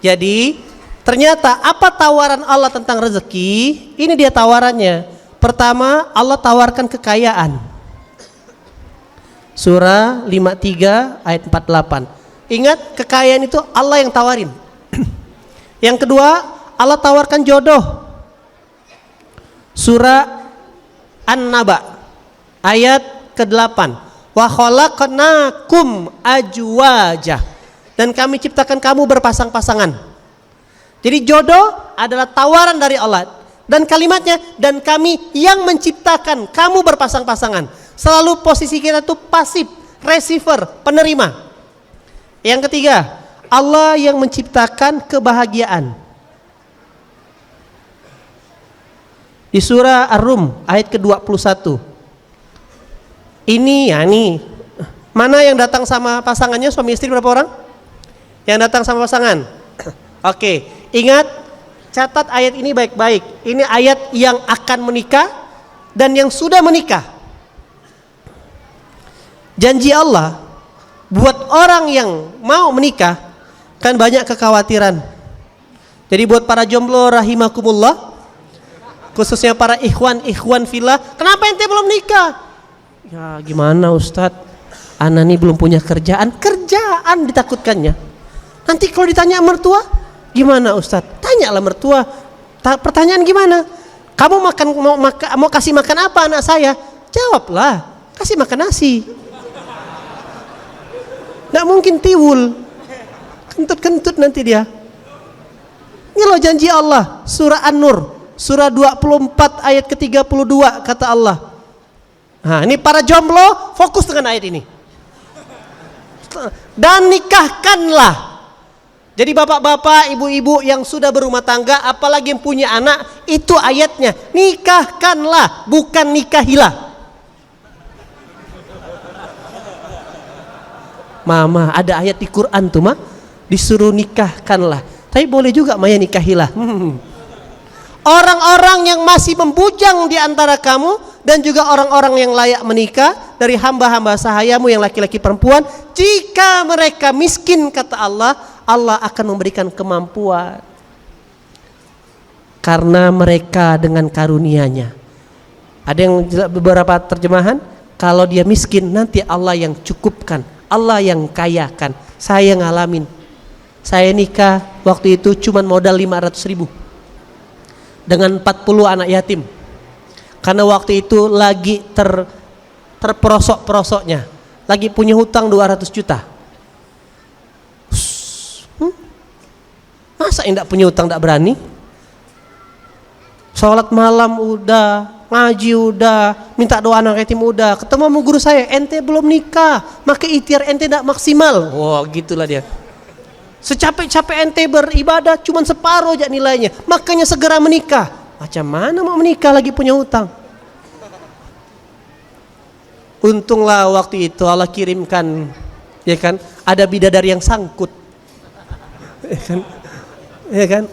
Jadi ternyata apa tawaran Allah tentang rezeki? Ini dia tawarannya. Pertama, Allah tawarkan kekayaan. Surah 53 ayat 48. Ingat, kekayaan itu Allah yang tawarin. Yang kedua, Allah tawarkan jodoh. Surah An-Naba ayat ke-8. Wa khalaqnakum ajwaja. Dan kami ciptakan kamu berpasang-pasangan. Jadi jodoh adalah tawaran dari Allah. Dan kalimatnya, dan kami yang menciptakan kamu berpasang-pasangan. Selalu posisi kita tuh pasif, receiver, penerima. Yang ketiga, Allah yang menciptakan kebahagiaan. Di surah Ar-Rum ayat ke-21. Ini ya nih. Mana yang datang sama pasangannya, suami istri berapa orang? Yang datang sama pasangan. Oke, ingat, catat ayat ini baik-baik. Ini ayat yang akan menikah dan yang sudah menikah. Janji Allah buat orang yang mau menikah kan banyak kekhawatiran. Jadi buat para jomblo rahimakumullah, khususnya para ikhwan fillah, kenapa ente belum nikah? Ya gimana Ustadz, ana nih belum punya kerjaan ditakutkannya. Nanti kalau ditanya mertua, gimana Ustadz? Tanyalah mertua. Pertanyaan gimana? Kamu mau kasih makan apa anak saya? Jawablah, kasih makan nasi. Nggak mungkin tiwul, kentut-kentut nanti dia. Ini loh janji Allah, surah An-Nur, surah 24 ayat ke-32 kata Allah. Nah ini para jomblo fokus dengan ayat ini. Dan nikahkanlah. Jadi bapak-bapak, ibu-ibu yang sudah berumah tangga, apalagi yang punya anak, itu ayatnya. Nikahkanlah, bukan nikahilah. Mama, ada ayat di Quran tuh mah disuruh nikahkanlah. Tapi boleh juga Maya nikahilah. Orang-orang yang masih membujang di antara kamu dan juga orang-orang yang layak menikah dari hamba-hamba sahayamu yang laki-laki perempuan, jika mereka miskin kata Allah, Allah akan memberikan kemampuan. Karena mereka dengan karunia-Nya. Ada yang beberapa terjemahan, kalau dia miskin nanti Allah yang cukupkan. Allah yang kayakan. Saya ngalamin. Saya nikah waktu itu cuma modal 500.000 dengan 40 anak yatim. Karena waktu itu lagi terperosok-perosoknya, lagi punya hutang 200 juta. Masa enggak punya hutang enggak berani? Sholat malam udah, ngaji udah, minta doa anak yatim udah, ketemu sama guru saya, ente belum nikah, maka ikhtiar ente tidak maksimal. Wah gitulah dia. Secapek-capek ente beribadah cuman separuh aja nilainya, makanya segera menikah. Macam mana mau menikah lagi punya hutang? Untunglah waktu itu Allah kirimkan, ya kan, ada bidadari yang sangkut, ya kan,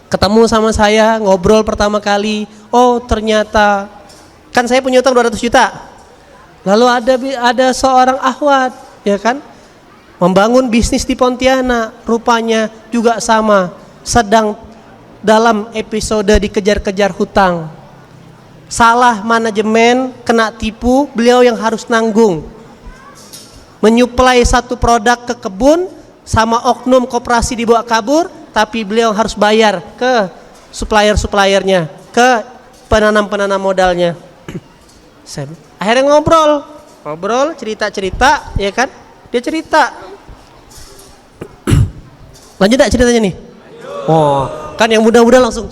ketemu sama saya, ngobrol pertama kali. Oh ternyata kan saya punya hutang 200 juta. Lalu ada seorang akhwat, ya kan, membangun bisnis di Pontianak, rupanya juga sama, sedang dalam episode dikejar-kejar hutang. Salah manajemen, kena tipu, beliau yang harus nanggung. Menyuplai satu produk ke kebun, sama oknum koperasi dibawa kabur, tapi beliau harus bayar ke supplier-suppliernya, ke penanam-penanam modalnya. Akhirnya ngobrol, cerita-cerita, ya kan? Dia cerita. Lanjut tak ceritanya nih? Oh, kan yang muda-muda langsung.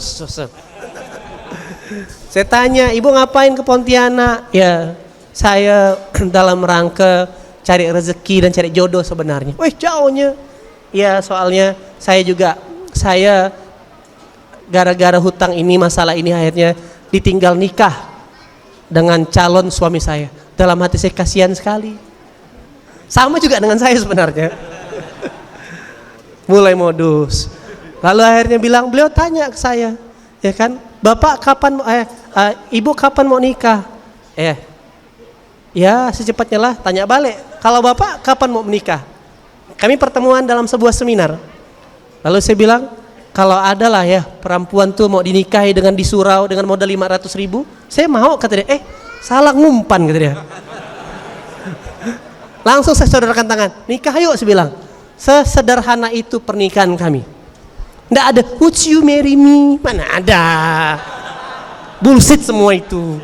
Saya tanya, ibu ngapain ke Pontianak? Ya, saya dalam rangka cari rezeki dan cari jodoh sebenarnya. Wih, jauhnya. Ya, soalnya saya gara-gara hutang ini, masalah ini akhirnya ditinggal nikah dengan calon suami saya. Dalam hati saya kasihan sekali. Sama juga dengan saya sebenarnya. Mulai modus. Lalu akhirnya beliau tanya ke saya, ya kan, Bapak kapan, Ibu kapan mau nikah? Ya secepatnya lah. Tanya balik, kalau Bapak kapan mau menikah? Kami pertemuan dalam sebuah seminar. Lalu saya bilang, kalau ada lah ya perempuan tuh mau dinikahi dengan di surau dengan modal 500.000, saya mau, kata dia. Salah ngumpan, kata dia. Langsung saya saudarakan tangan, nikah yuk, saya bilang. Sesederhana itu pernikahan kami. Nggak ada would you marry me, mana ada, bullshit semua itu.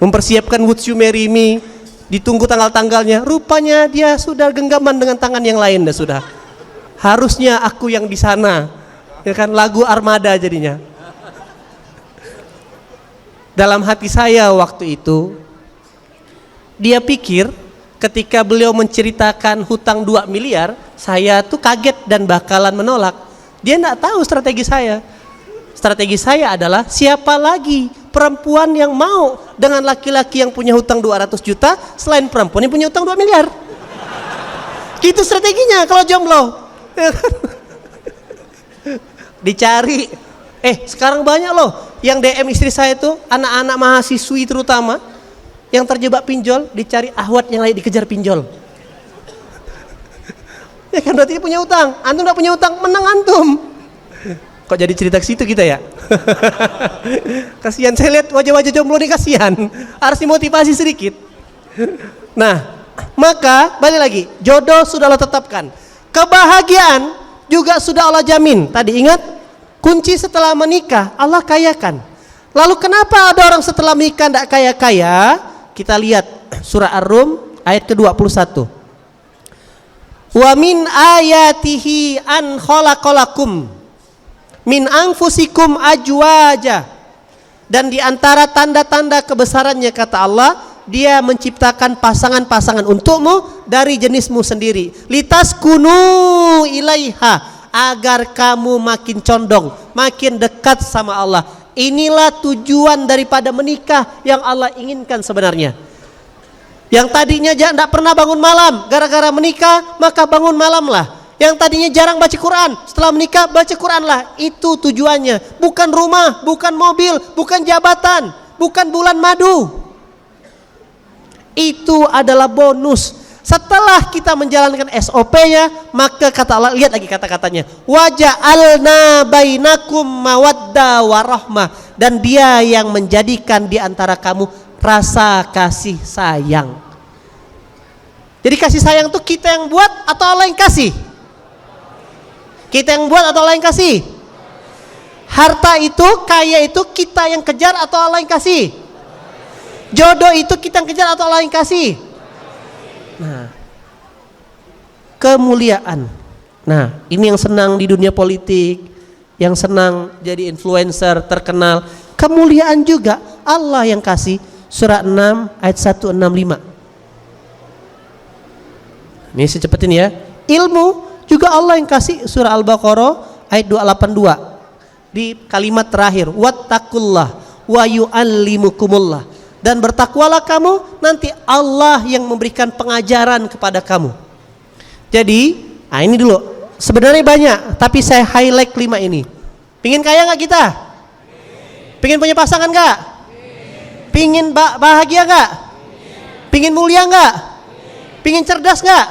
Mempersiapkan would you marry me, ditunggu tanggal-tanggalnya, rupanya dia sudah genggaman dengan tangan yang lain, dah sudah. Harusnya aku yang di sana, ya kan, lagu Armada jadinya. Dalam hati saya waktu itu, dia pikir ketika beliau menceritakan hutang 2 miliar, saya tuh kaget dan bakalan menolak. Dia enggak tahu strategi saya. Strategi saya adalah, siapa lagi perempuan yang mau dengan laki-laki yang punya hutang 200 juta selain perempuan yang punya hutang 2 miliar. Gitu strateginya kalau jomblo. Dicari. Sekarang banyak loh yang DM istri saya itu, anak-anak mahasiswi terutama yang terjebak pinjol, dicari ahwat yang lagi dikejar pinjol. Ya kan, berarti punya utang. Antum enggak punya utang, menang antum. Kok jadi cerita ke situ kita ya? Kasihan, saya lihat wajah-wajah jomblo nih, kasihan. Harus dimotivasi sedikit. Nah, maka balik lagi, jodoh sudah Allah tetapkan. Kebahagiaan juga sudah Allah jamin. Tadi ingat, kunci setelah menikah Allah kayakan. Lalu kenapa ada orang setelah menikah tidak kaya-kaya? Kita lihat surah Ar-Rum ayat ke-21. Wa min ayatihi an khalaqalakum min anfusikum ajwaja. Dan di antara tanda-tanda kebesarannya, kata Allah, Dia menciptakan pasangan-pasangan untukmu dari jenismu sendiri. Litaskunu ilaiha, agar kamu makin condong, makin dekat sama Allah. Inilah tujuan daripada menikah yang Allah inginkan sebenarnya. Yang tadinya tidak pernah bangun malam, gara-gara menikah maka bangun malam lah. Yang tadinya jarang baca Quran, setelah menikah baca Quran lah. Itu tujuannya. Bukan rumah, bukan mobil, bukan jabatan, bukan bulan madu. Itu adalah bonus. Setelah kita menjalankan SOP-nya, maka kata Allah, lihat lagi kata-katanya, waja'alna bainakum mawaddah warahmah, dan Dia yang menjadikan di antara kamu rasa kasih sayang. Jadi kasih sayang itu kita yang buat atau Allah yang kasih? Kita yang buat atau Allah yang kasih? Harta itu, kaya itu kita yang kejar atau Allah yang kasih? Jodoh itu kita yang kejar atau Allah yang kasih? Nah, kemuliaan. Nah, ini yang senang di dunia politik, yang senang jadi influencer terkenal. Kemuliaan juga Allah yang kasih. Surah 6 ayat 165. Ini saya cepetin ya. Ilmu juga Allah yang kasih. Surah Al-Baqarah ayat 282. di kalimat terakhir, wattaqullah wa yu'allimukumullah, dan bertakwalah kamu, nanti Allah yang memberikan pengajaran kepada kamu. Jadi, ini dulu. Sebenarnya banyak, tapi saya highlight 5 ini. Pingin kaya nggak kita? Pingin punya pasangan nggak? Pingin bahagia nggak? Pingin mulia nggak? Pingin cerdas nggak?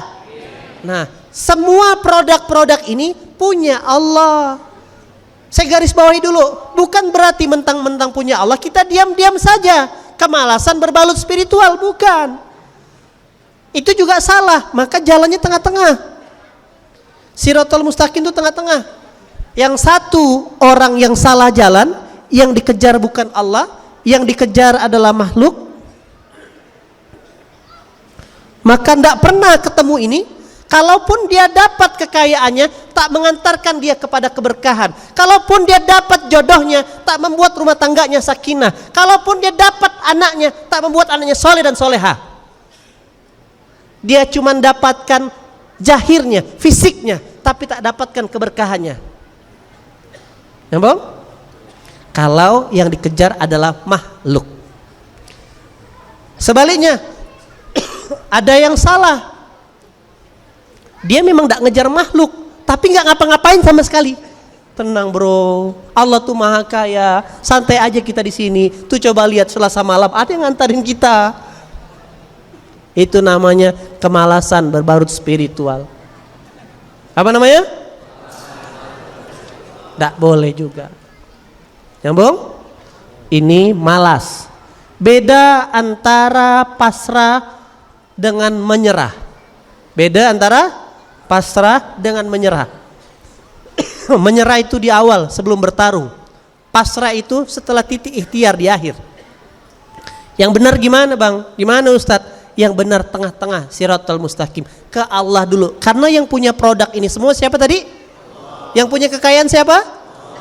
Nah, semua produk-produk ini punya Allah. Saya garis bawahi dulu, bukan berarti mentang-mentang punya Allah kita diam-diam saja, kemalasan berbalut spiritual, bukan. Itu juga salah, maka jalannya tengah-tengah. Siratal mustaqim itu tengah-tengah. Yang satu orang yang salah jalan, yang dikejar bukan Allah, yang dikejar adalah makhluk, maka tidak pernah ketemu ini. Kalaupun dia dapat kekayaannya, tak mengantarkan dia kepada keberkahan. Kalaupun dia dapat jodohnya, tak membuat rumah tangganya sakinah. Kalaupun dia dapat anaknya, tak membuat anaknya soleh dan soleha. Dia cuma dapatkan zahirnya, fisiknya, tapi tak dapatkan keberkahannya. Nyambung? Kalau yang dikejar adalah makhluk. Sebaliknya, ada yang salah. Dia memang tidak ngejar makhluk, tapi nggak ngapa-ngapain sama sekali. Tenang bro, Allah tuh maha kaya, santai aja kita di sini. Tuh coba lihat Selasa malam ada yang ngantarin kita. Itu namanya kemalasan berbalut spiritual. Apa namanya? Tidak boleh juga. Nyambung? Ini malas. Beda antara pasrah dengan menyerah. Beda antara pasrah dengan menyerah. Menyerah itu di awal sebelum bertarung. Pasrah itu setelah titik ikhtiar di akhir. Yang benar gimana bang? Gimana Ustadz? Yang benar tengah-tengah, siratal mustaqim, ke Allah dulu. Karena yang punya produk ini semua siapa tadi? Yang punya kekayaan siapa?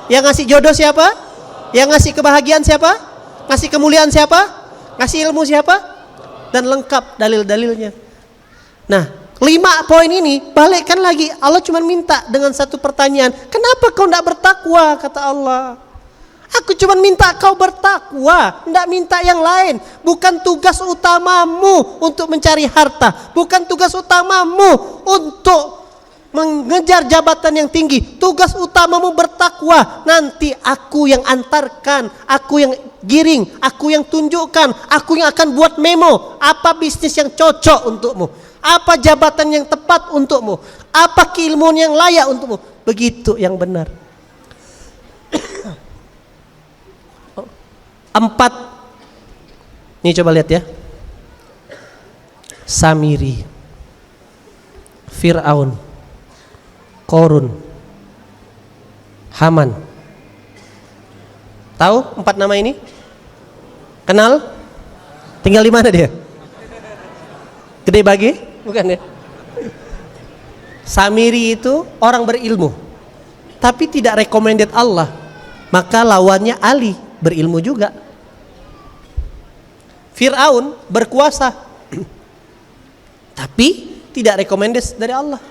Yang ngasih jodoh siapa? Yang ngasih kebahagiaan siapa? Ngasih kemuliaan siapa? Ngasih ilmu siapa? Dan lengkap dalil-dalilnya. Nah, 5 poin ini balikkan lagi. Allah cuma minta dengan satu pertanyaan, kenapa kau tidak bertakwa? Kata Allah, aku cuma minta kau bertakwa, tidak minta yang lain. Bukan tugas utamamu untuk mencari harta, bukan tugas utamamu untuk mengejar jabatan yang tinggi. Tugas utamamu bertakwa. Nanti aku yang antarkan, aku yang giring, aku yang tunjukkan, aku yang akan buat memo. Apa bisnis yang cocok untukmu? Apa jabatan yang tepat untukmu? Apa keilmuan yang layak untukmu? Begitu yang benar. 4. Nih coba lihat ya. Samiri, Fir'aun, Korun, Haman. Tahu 4 nama ini? Kenal? Tinggal di mana dia? Gede Bage? Bukan ya? Samiri itu orang berilmu, tapi tidak recommended Allah. Maka lawannya Ali, berilmu juga. Fir'aun berkuasa, tapi tidak recommended dari Allah.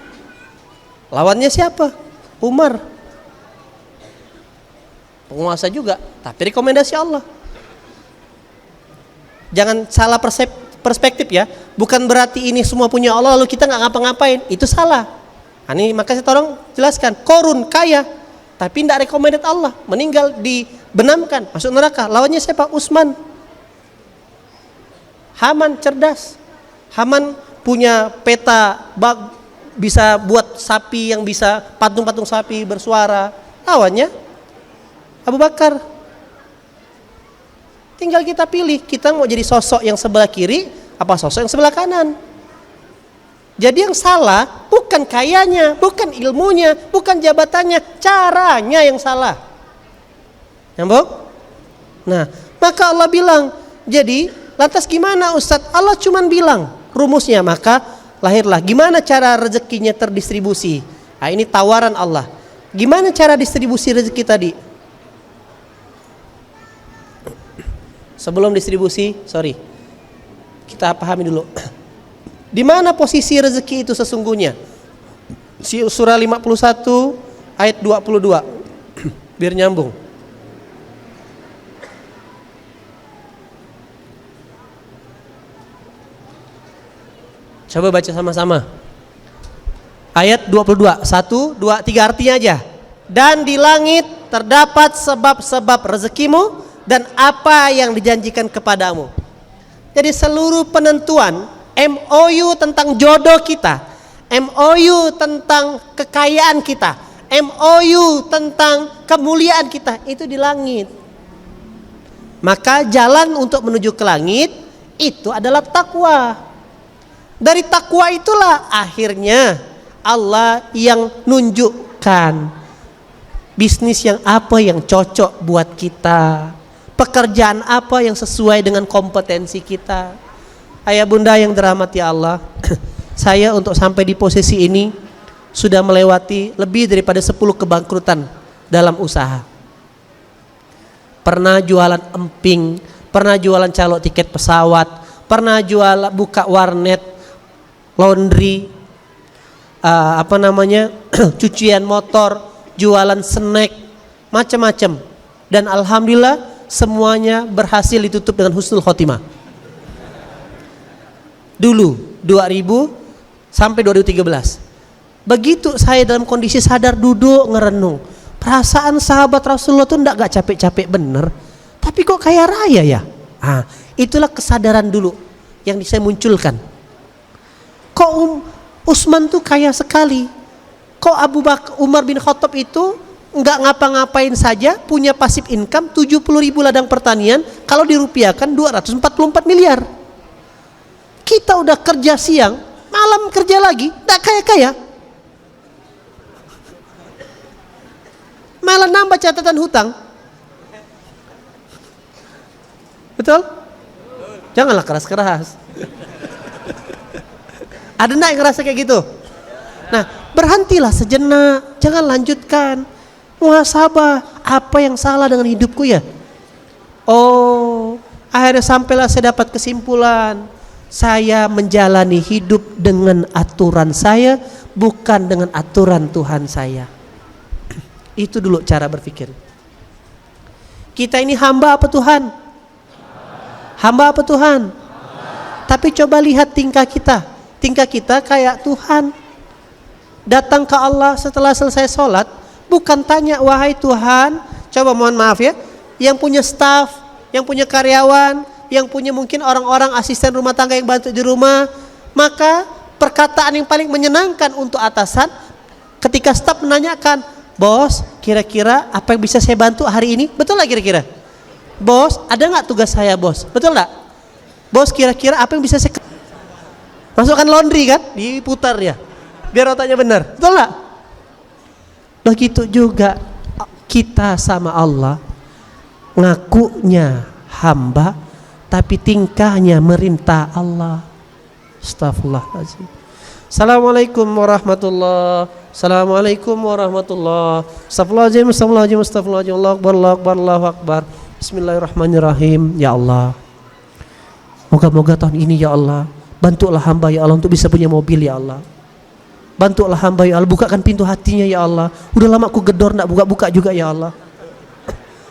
Lawannya siapa? Umar, penguasa juga, tapi rekomendasi Allah. Jangan salah perspektif ya. Bukan berarti ini semua punya Allah lalu kita nggak ngapa-ngapain. Itu salah. Ini maka saya tolong jelaskan. Korun kaya, tapi tidak recommended Allah, meninggal dibenamkan, masuk neraka. Lawannya siapa? Utsman. Haman cerdas. Haman punya peta, bisa buat sapi yang bisa patung-patung sapi bersuara. Lawannya Abu Bakar. Tinggal kita pilih, kita mau jadi sosok yang sebelah kiri apa sosok yang sebelah kanan. Jadi yang salah bukan kayanya, bukan ilmunya, bukan jabatannya, caranya yang salah. Nyambung? Nah, maka Allah bilang, jadi lantas gimana Ustadz? Allah cuman bilang rumusnya, maka lahirlah gimana cara rezekinya terdistribusi. Nah, ini tawaran Allah. Gimana cara distribusi rezeki tadi? Sebelum distribusi, kita pahami dulu. Di mana posisi rezeki itu sesungguhnya? Surah 51 ayat 22. Biar nyambung. Coba baca sama-sama. Ayat 22. 1, 2, 3 artinya aja. Dan di langit terdapat sebab-sebab rezekimu dan apa yang dijanjikan kepadamu. Jadi seluruh penentuan MOU tentang jodoh kita, MOU tentang kekayaan kita, MOU tentang kemuliaan kita itu di langit. Maka jalan untuk menuju ke langit itu adalah takwa. Dari takwa itulah akhirnya Allah yang nunjukkan bisnis yang apa yang cocok buat kita, pekerjaan apa yang sesuai dengan kompetensi kita. Ayah bunda yang dirahmati Allah, saya untuk sampai di posisi ini sudah melewati lebih daripada 10 kebangkrutan dalam usaha. Pernah jualan emping, pernah jualan calo tiket pesawat, pernah jual buka warnet, laundry, cucian motor, jualan snack, macam-macam. Dan alhamdulillah semuanya berhasil ditutup dengan husnul khotimah. Dulu 2000 sampai 2013. Begitu saya dalam kondisi sadar duduk ngerenung, perasaan sahabat Rasulullah tuh gak capek-capek bener, tapi kok kaya raya ya? Itulah kesadaran dulu yang saya munculkan. Kok Utsman tuh kaya sekali? Kok Umar bin Khattab itu nggak ngapa-ngapain saja punya pasif income 70.000 ladang pertanian, kalau dirupiahkan 244 miliar. Kita udah kerja siang, malam kerja lagi, nggak kaya-kaya. Malah nambah catatan hutang. Betul? Janganlah keras-keras. Ada enggak yang ngerasa kayak gitu? Nah, berhentilah sejenak, jangan lanjutkan. Muhasabah, apa yang salah dengan hidupku ya? Oh, akhirnya sampailah saya dapat kesimpulan, saya menjalani hidup dengan aturan saya, bukan dengan aturan Tuhan saya. Itu dulu cara berpikir. Kita ini hamba apa Tuhan? Hamba apa Tuhan? Tapi coba lihat tingkah kita. Tingkah kita kayak Tuhan. Datang ke Allah setelah selesai sholat, bukan tanya, wahai Tuhan, coba mohon maaf ya, yang punya staff, yang punya karyawan, yang punya mungkin orang-orang asisten rumah tangga yang bantu di rumah, maka perkataan yang paling menyenangkan untuk atasan ketika staff menanyakan, bos, kira-kira apa yang bisa saya bantu hari ini? Betul nggak kira-kira? Bos, ada nggak tugas saya bos? Betul nggak? Bos, kira-kira apa yang bisa saya masukkan laundry kan? Diputar ya, biar otaknya benar. Betul nggak? Begitu juga kita sama Allah, ngakunya hamba, tapi tingkahnya merintah Allah. Astagfirullahaladzim. Assalamualaikum warahmatullahi. Assalamualaikum warahmatullahi. Astagfirullahaladzim, astagfirullahaladzim, astagfirullahaladzim. Allahu akbar, Allahu akbar, Allahu akbar. Bismillahirrahmanirrahim. Ya Allah, moga-moga tahun ini ya Allah, bantulah hamba ya Allah untuk bisa punya mobil ya Allah. Bantulah hamba ya Allah, bukakan pintu hatinya ya Allah. Udah lama aku gedor nak buka-buka juga ya Allah.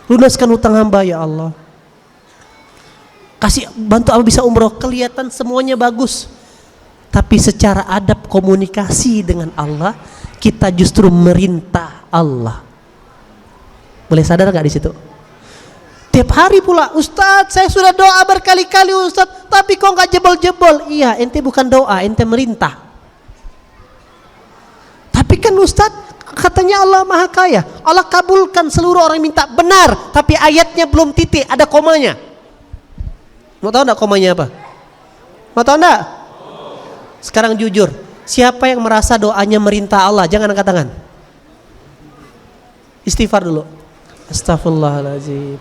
Lunaskan hutang hamba ya Allah. Kasih bantu apa bisa umroh, kelihatan semuanya bagus. Tapi secara adab komunikasi dengan Allah, kita justru merintah Allah. Boleh sadar gak di situ? Tiap hari pula, Ustadz saya sudah doa berkali-kali Ustadz, tapi kok gak jebol-jebol. Iya, ente bukan doa, ente merintah. Tapi kan Ustadz, katanya Allah Maha Kaya, Allah kabulkan seluruh orang yang minta. Benar, tapi ayatnya belum titik, ada komanya. Mau tahu enggak komanya apa? Mau tahu enggak? Sekarang jujur, siapa yang merasa doanya merintah Allah? Jangan angkat tangan. Istighfar dulu. Astagfirullahaladzim.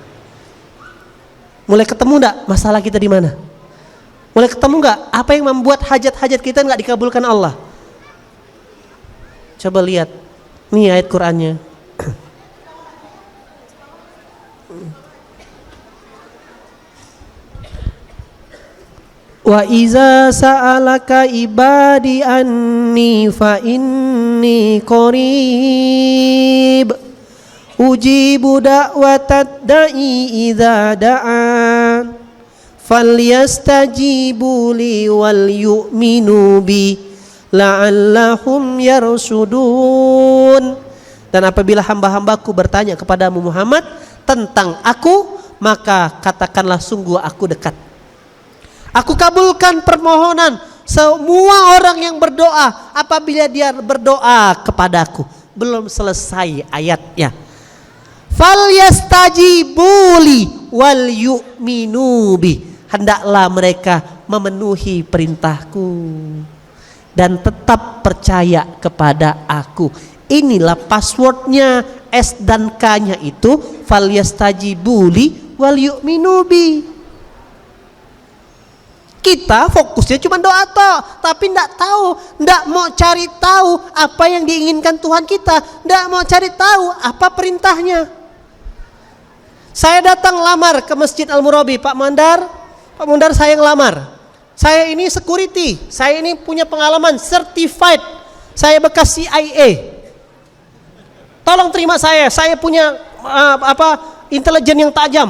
Mulai ketemu enggak masalah kita di mana? Mulai ketemu enggak apa yang membuat hajat-hajat kita enggak dikabulkan Allah? Coba lihat. Nih ayat Qur'annya. Wa iza sa'alaka ibadi anni fa inni qarib ujibu da'watad da'i idza da'an falyastajibu li wal yu'minu bi la'allahum yarsudun. Dan apabila hamba-hambaku bertanya kepadamu Muhammad tentang aku, maka katakanlah sungguh aku dekat. Aku kabulkan permohonan semua orang yang berdoa apabila dia berdoa kepadaku. Belum selesai ayatnya. Falyastajibu li wal yu'minu bi. Hendaklah mereka memenuhi perintahku dan tetap percaya kepada aku. Inilah passwordnya, S dan K-nya itu falyastajibu li wal yu'minu bi. Kita fokusnya cuma doa toh, tapi ndak mau cari tahu apa yang diinginkan Tuhan kita, ndak mau cari tahu apa perintahnya. Saya datang lamar ke Masjid Al-Murabi, Pak Mandar saya yang lamar. Saya ini security, saya ini punya pengalaman certified, saya bekas CIA. Tolong terima saya punya intelijen yang tajam.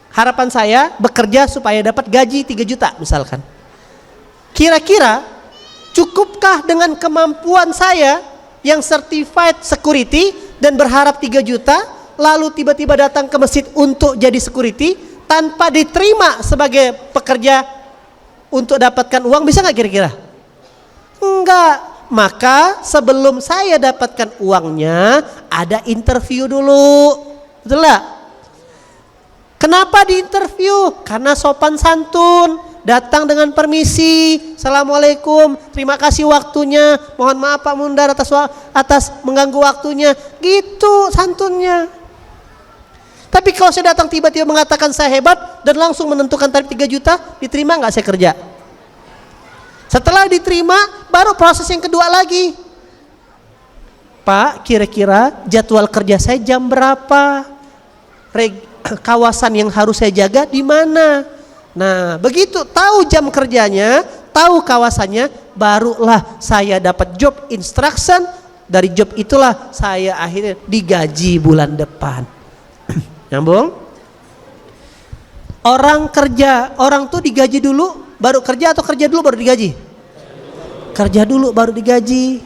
Harapan saya bekerja supaya dapat gaji 3 juta misalkan. Kira-kira cukupkah dengan kemampuan saya yang certified security dan berharap 3 juta lalu tiba-tiba datang ke masjid untuk jadi security tanpa diterima sebagai pekerja untuk dapatkan uang, bisa nggak kira-kira? Enggak. Maka sebelum saya dapatkan uangnya ada interview dulu. Betul nggak? Kenapa diinterview? Karena sopan santun, datang dengan permisi, assalamualaikum, terima kasih waktunya, mohon maaf Pak Mundar atas mengganggu waktunya, gitu santunnya. Tapi kalau saya datang tiba-tiba mengatakan saya hebat dan langsung menentukan tarif 3 juta, diterima nggak saya kerja? Setelah diterima, baru proses yang kedua lagi. Pak, kira-kira jadwal kerja saya jam berapa? Kawasan yang harus saya jaga di mana? Nah, begitu tahu jam kerjanya, tahu kawasannya, barulah saya dapat job instruction. Dari job itulah saya akhirnya digaji bulan depan. Nyambung? Orang tuh digaji dulu baru kerja atau kerja dulu baru digaji? Kerja dulu baru digaji.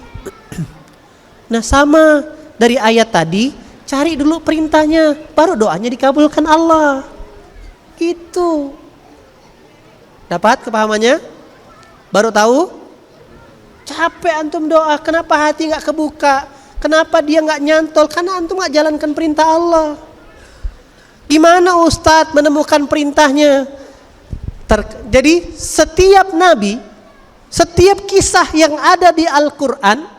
Nah, sama dari ayat tadi, cari dulu perintahnya, baru doanya dikabulkan Allah. Gitu. Dapat kepahamannya? Baru tahu? Capek antum doa, kenapa hati nggak kebuka? Kenapa dia nggak nyantol? Karena antum nggak jalankan perintah Allah. Gimana Ustadz menemukan perintahnya? Jadi setiap nabi, setiap kisah yang ada di Al-Quran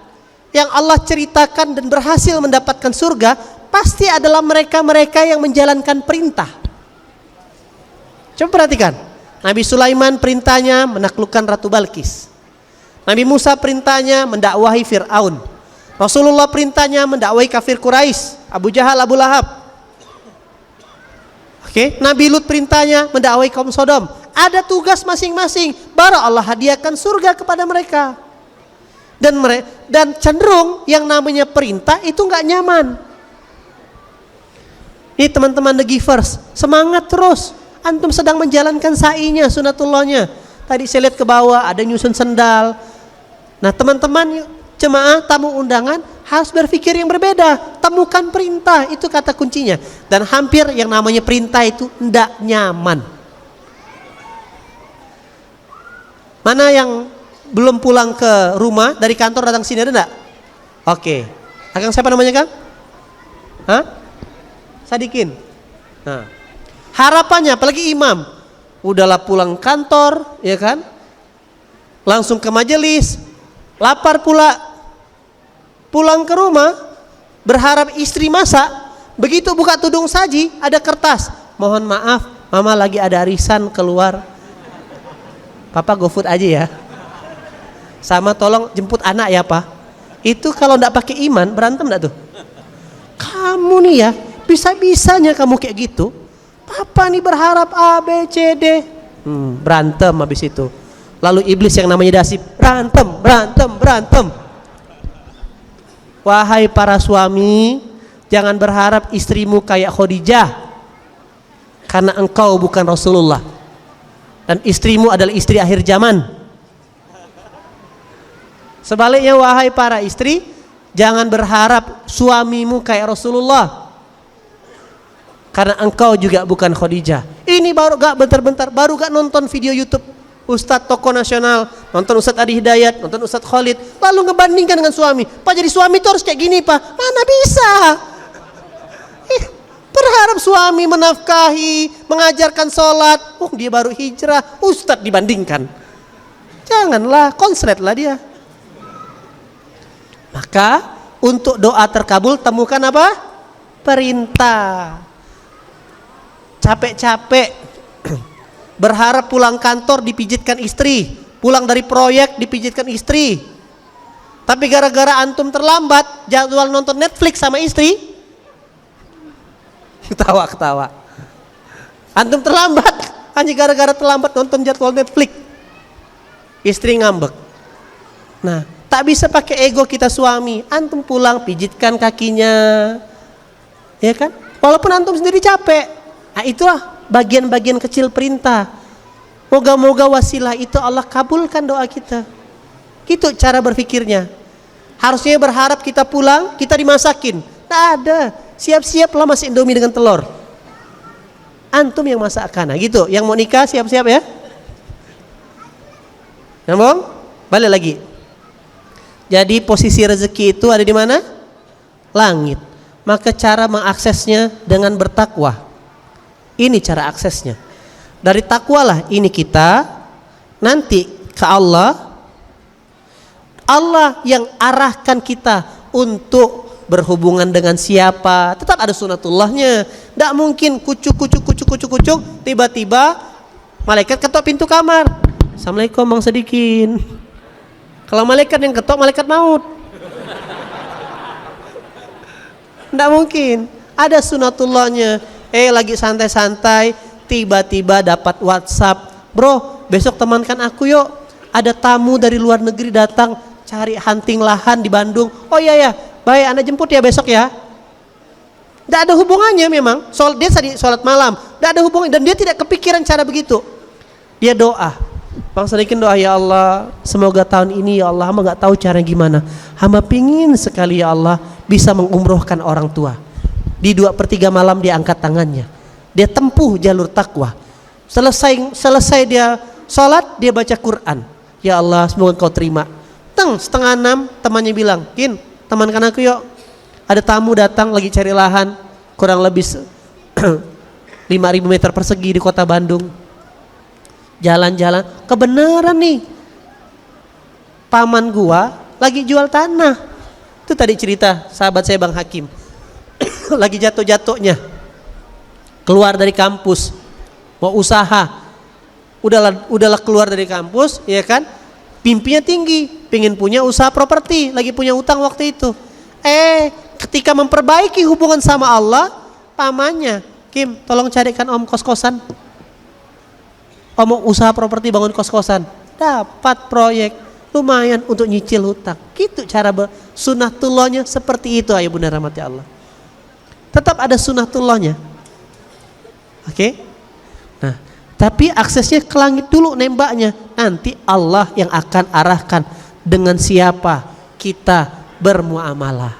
yang Allah ceritakan dan berhasil mendapatkan surga, pasti adalah mereka-mereka yang menjalankan perintah. Coba perhatikan, Nabi Sulaiman perintahnya menaklukkan Ratu Balkis. Nabi Musa perintahnya mendakwahi Fir'aun. Rasulullah perintahnya mendakwahi kafir Quraisy, Abu Jahal, Abu Lahab. Oke, Nabi Lut perintahnya mendakwahi kaum Sodom. Ada tugas masing-masing, baru Allah hadiahkan surga kepada mereka. Dan cenderung yang namanya perintah itu nggak nyaman. Ini teman-teman The Givers, semangat terus. Antum sedang menjalankan sa'inya, sunatullahnya. Tadi saya lihat ke bawah ada nyusun sendal. Nah, teman-teman jemaah tamu undangan harus berpikir yang berbeda. Temukan perintah, itu kata kuncinya. Dan hampir yang namanya perintah itu ndak nyaman. Mana yang belum pulang ke rumah dari kantor datang sini, ada enggak? Oke. Akang siapa namanya, Kang? Hah? Sadikin. Nah, harapannya apalagi imam, udahlah pulang kantor, ya kan? Langsung ke majelis, lapar pula. Pulang ke rumah, berharap istri masak, begitu buka tudung saji, ada kertas. Mohon maaf, mama lagi ada arisan keluar. Papa GoFood aja ya. Sama tolong jemput anak ya, Pak. Itu kalau enggak pakai iman, berantem enggak tuh? Kamu nih ya, bisa-bisanya kamu kayak gitu. Papa nih berharap A, B, C, D. Berantem habis itu. Lalu iblis yang namanya Dasib, berantem. Wahai para suami, jangan berharap istrimu kayak Khadijah. karena engkau bukan Rasulullah dan istrimu adalah istri akhir zaman. Sebaliknya wahai para istri, jangan berharap suamimu kayak Rasulullah karena engkau juga bukan Khadijah. Ini baru gak bentar-bentar, baru gak nonton video YouTube Ustadz tokoh nasional, nonton Ustadz Adi Hidayat, nonton Ustadz Khalid, lalu ngebandingkan dengan suami. Pak, jadi suami itu harus kayak gini Pak. Mana bisa? Berharap suami menafkahi, mengajarkan sholat. Dia baru hijrah, Ustadz dibandingkan. Janganlah, konsletlah dia. Maka untuk doa terkabul temukan apa? Perintah. Capek-capek berharap pulang kantor dipijitkan istri, pulang dari proyek dipijitkan istri. Tapi gara-gara antum terlambat jadwal nonton Netflix sama istri, ketawa-ketawa. Antum terlambat, hanya gara-gara terlambat nonton jadwal Netflix, istri ngambek. Nah, tak bisa pakai ego kita suami. Antum pulang pijitkan kakinya, ya kan? Walaupun antum sendiri capek. Nah, itulah bagian-bagian kecil perintah. Moga-moga wasilah itu Allah kabulkan doa kita. Gitu cara berpikirnya. Harusnya berharap kita pulang, kita dimasakin. Tidak ada. Siap-siaplah masak Indomie dengan telur. Antum yang masakkan. Nah, gitu. Yang mau nikah siap-siap ya. Nyambung? Balik lagi. Jadi posisi rezeki itu ada di mana? Langit. Maka cara mengaksesnya dengan bertakwa. Ini cara aksesnya. Dari takwalah ini kita nanti ke Allah. Allah yang arahkan kita untuk berhubungan dengan siapa. Tetap ada sunatullahnya. Tidak mungkin kucuk tiba-tiba malaikat ketok pintu kamar. Assalamualaikum Bang Sadikin. Kalau malaikat yang ketok, malaikat maut. Tidak mungkin. Ada sunatullahnya. Lagi santai-santai, tiba-tiba dapat WhatsApp, bro, besok temankan aku yuk. Ada tamu dari luar negeri datang, cari hunting lahan di Bandung. Oh iya ya, baik, Anda jemput ya besok ya. Tidak ada hubungannya memang. Dia tadi sholat malam, tidak ada hubungannya dan dia tidak kepikiran cara begitu. Dia doa, Bang Sadikin doa, ya Allah, semoga tahun ini ya Allah, hamba nggak tahu cara gimana. Hamba pingin sekali ya Allah bisa mengumrohkan orang tua. Di 2/3 malam dia angkat tangannya. Dia tempuh jalur takwa. Selesai dia sholat, dia baca Quran. Ya Allah, semoga Engkau terima. 5:30 temannya bilang, Kin, temankan aku yuk. Ada tamu datang lagi cari lahan, kurang lebih 5.000 meter persegi di kota Bandung. Jalan-jalan, kebenaran nih. Paman gua lagi jual tanah. Itu tadi cerita sahabat saya Bang Hakim. Lagi jatuh-jatuhnya keluar dari kampus mau usaha, udahlah keluar dari kampus ya kan, mimpinya tinggi, pengen punya usaha properti, lagi punya utang waktu itu. Ketika memperbaiki hubungan sama Allah, pamannya, Kim tolong carikan om kos-kosan, om mau usaha properti bangun kos-kosan, dapat proyek lumayan untuk nyicil hutang. Gitu cara sunatullahnya seperti itu ayah bunda rahmati Allah. Tetap ada sunatullahnya. Oke? Nah, tapi aksesnya ke langit dulu nembaknya. Nanti Allah yang akan arahkan dengan siapa kita bermuamalah.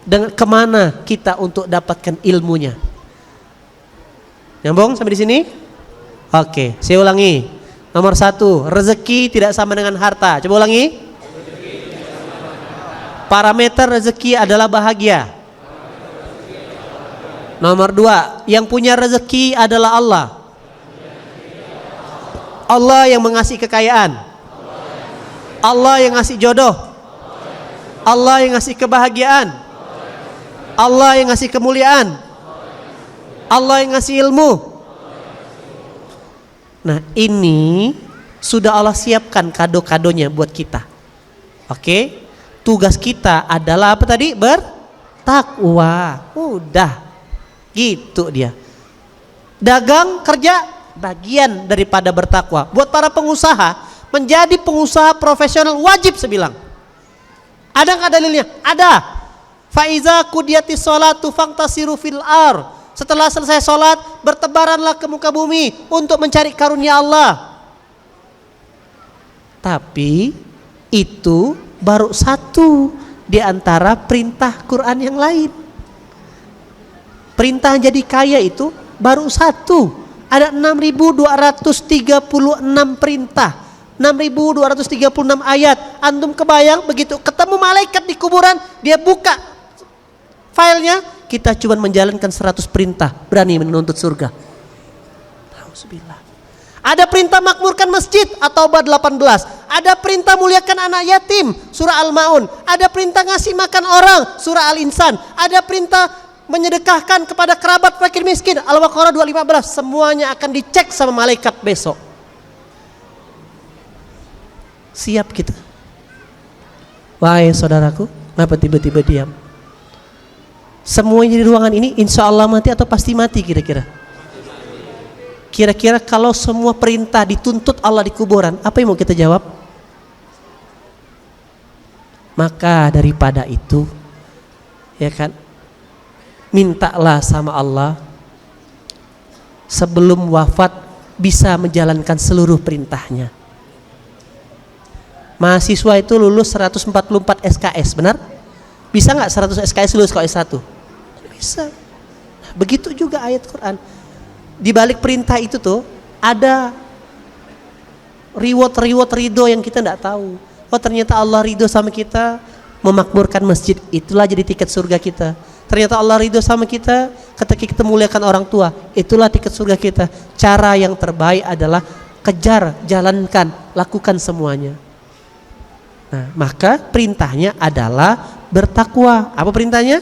Dengan kemana kita untuk dapatkan ilmunya. Nyambung sampai di sini? Oke, saya ulangi. Nomor 1, rezeki tidak sama dengan harta. Coba ulangi. Parameter rezeki adalah bahagia. Nomor 2, yang punya rezeki adalah Allah. Allah yang mengasih kekayaan. Allah yang ngasih jodoh. Allah yang ngasih kebahagiaan. Allah yang ngasih kemuliaan. Allah yang ngasih ilmu. Nah, ini sudah Allah siapkan kado-kadonya buat kita. Oke? Tugas kita adalah apa tadi? Bertakwa. Udah. Gitu dia. Dagang, kerja, bagian daripada bertakwa. Buat para pengusaha, menjadi pengusaha profesional wajib sebilang. Ada nggak dalilnya? Ada. Faiza qudiyatis sholatu fantasiru fil ar Setelah selesai sholat, bertebaranlah ke muka bumi untuk mencari karunia Allah. Tapi itu baru satu di antara perintah Quran yang lain. Perintah jadi kaya itu baru satu. Ada 6.236 perintah, 6.236 ayat. Antum kebayang begitu ketemu malaikat di kuburan, dia buka filenya, kita cuma menjalankan 100 perintah, berani menuntut surga. Alhamdulillah. Ada perintah makmurkan masjid atau bab 18. Ada perintah muliakan anak yatim, surah Al-Maun. Ada perintah ngasih makan orang, surah Al-Insan. Ada perintah menyedekahkan kepada kerabat fakir miskin, Al-Baqarah 215. Semuanya akan dicek sama malaikat besok. Siap kita? Wahai saudaraku, kenapa tiba-tiba diam? Semuanya di ruangan ini insya Allah mati atau pasti mati kira-kira? Kira-kira kalau semua perintah dituntut Allah di kuburan, apa yang mau kita jawab? Maka daripada itu, ya kan, mintalah sama Allah sebelum wafat bisa menjalankan seluruh perintahnya. Mahasiswa itu lulus 144 SKS, benar? Bisa nggak 100 SKS lulus kalau S1? Bisa. Begitu juga ayat Quran. Di balik perintah itu tuh ada reward ridho yang kita tidak tahu. Oh ternyata Allah ridho sama kita memakmurkan masjid, itulah jadi tiket surga kita. Ternyata Allah ridho sama kita ketika kita muliakan orang tua, itulah tiket surga kita. Cara yang terbaik adalah kejar, jalankan, lakukan semuanya. Nah, maka perintahnya adalah bertakwa. Apa perintahnya?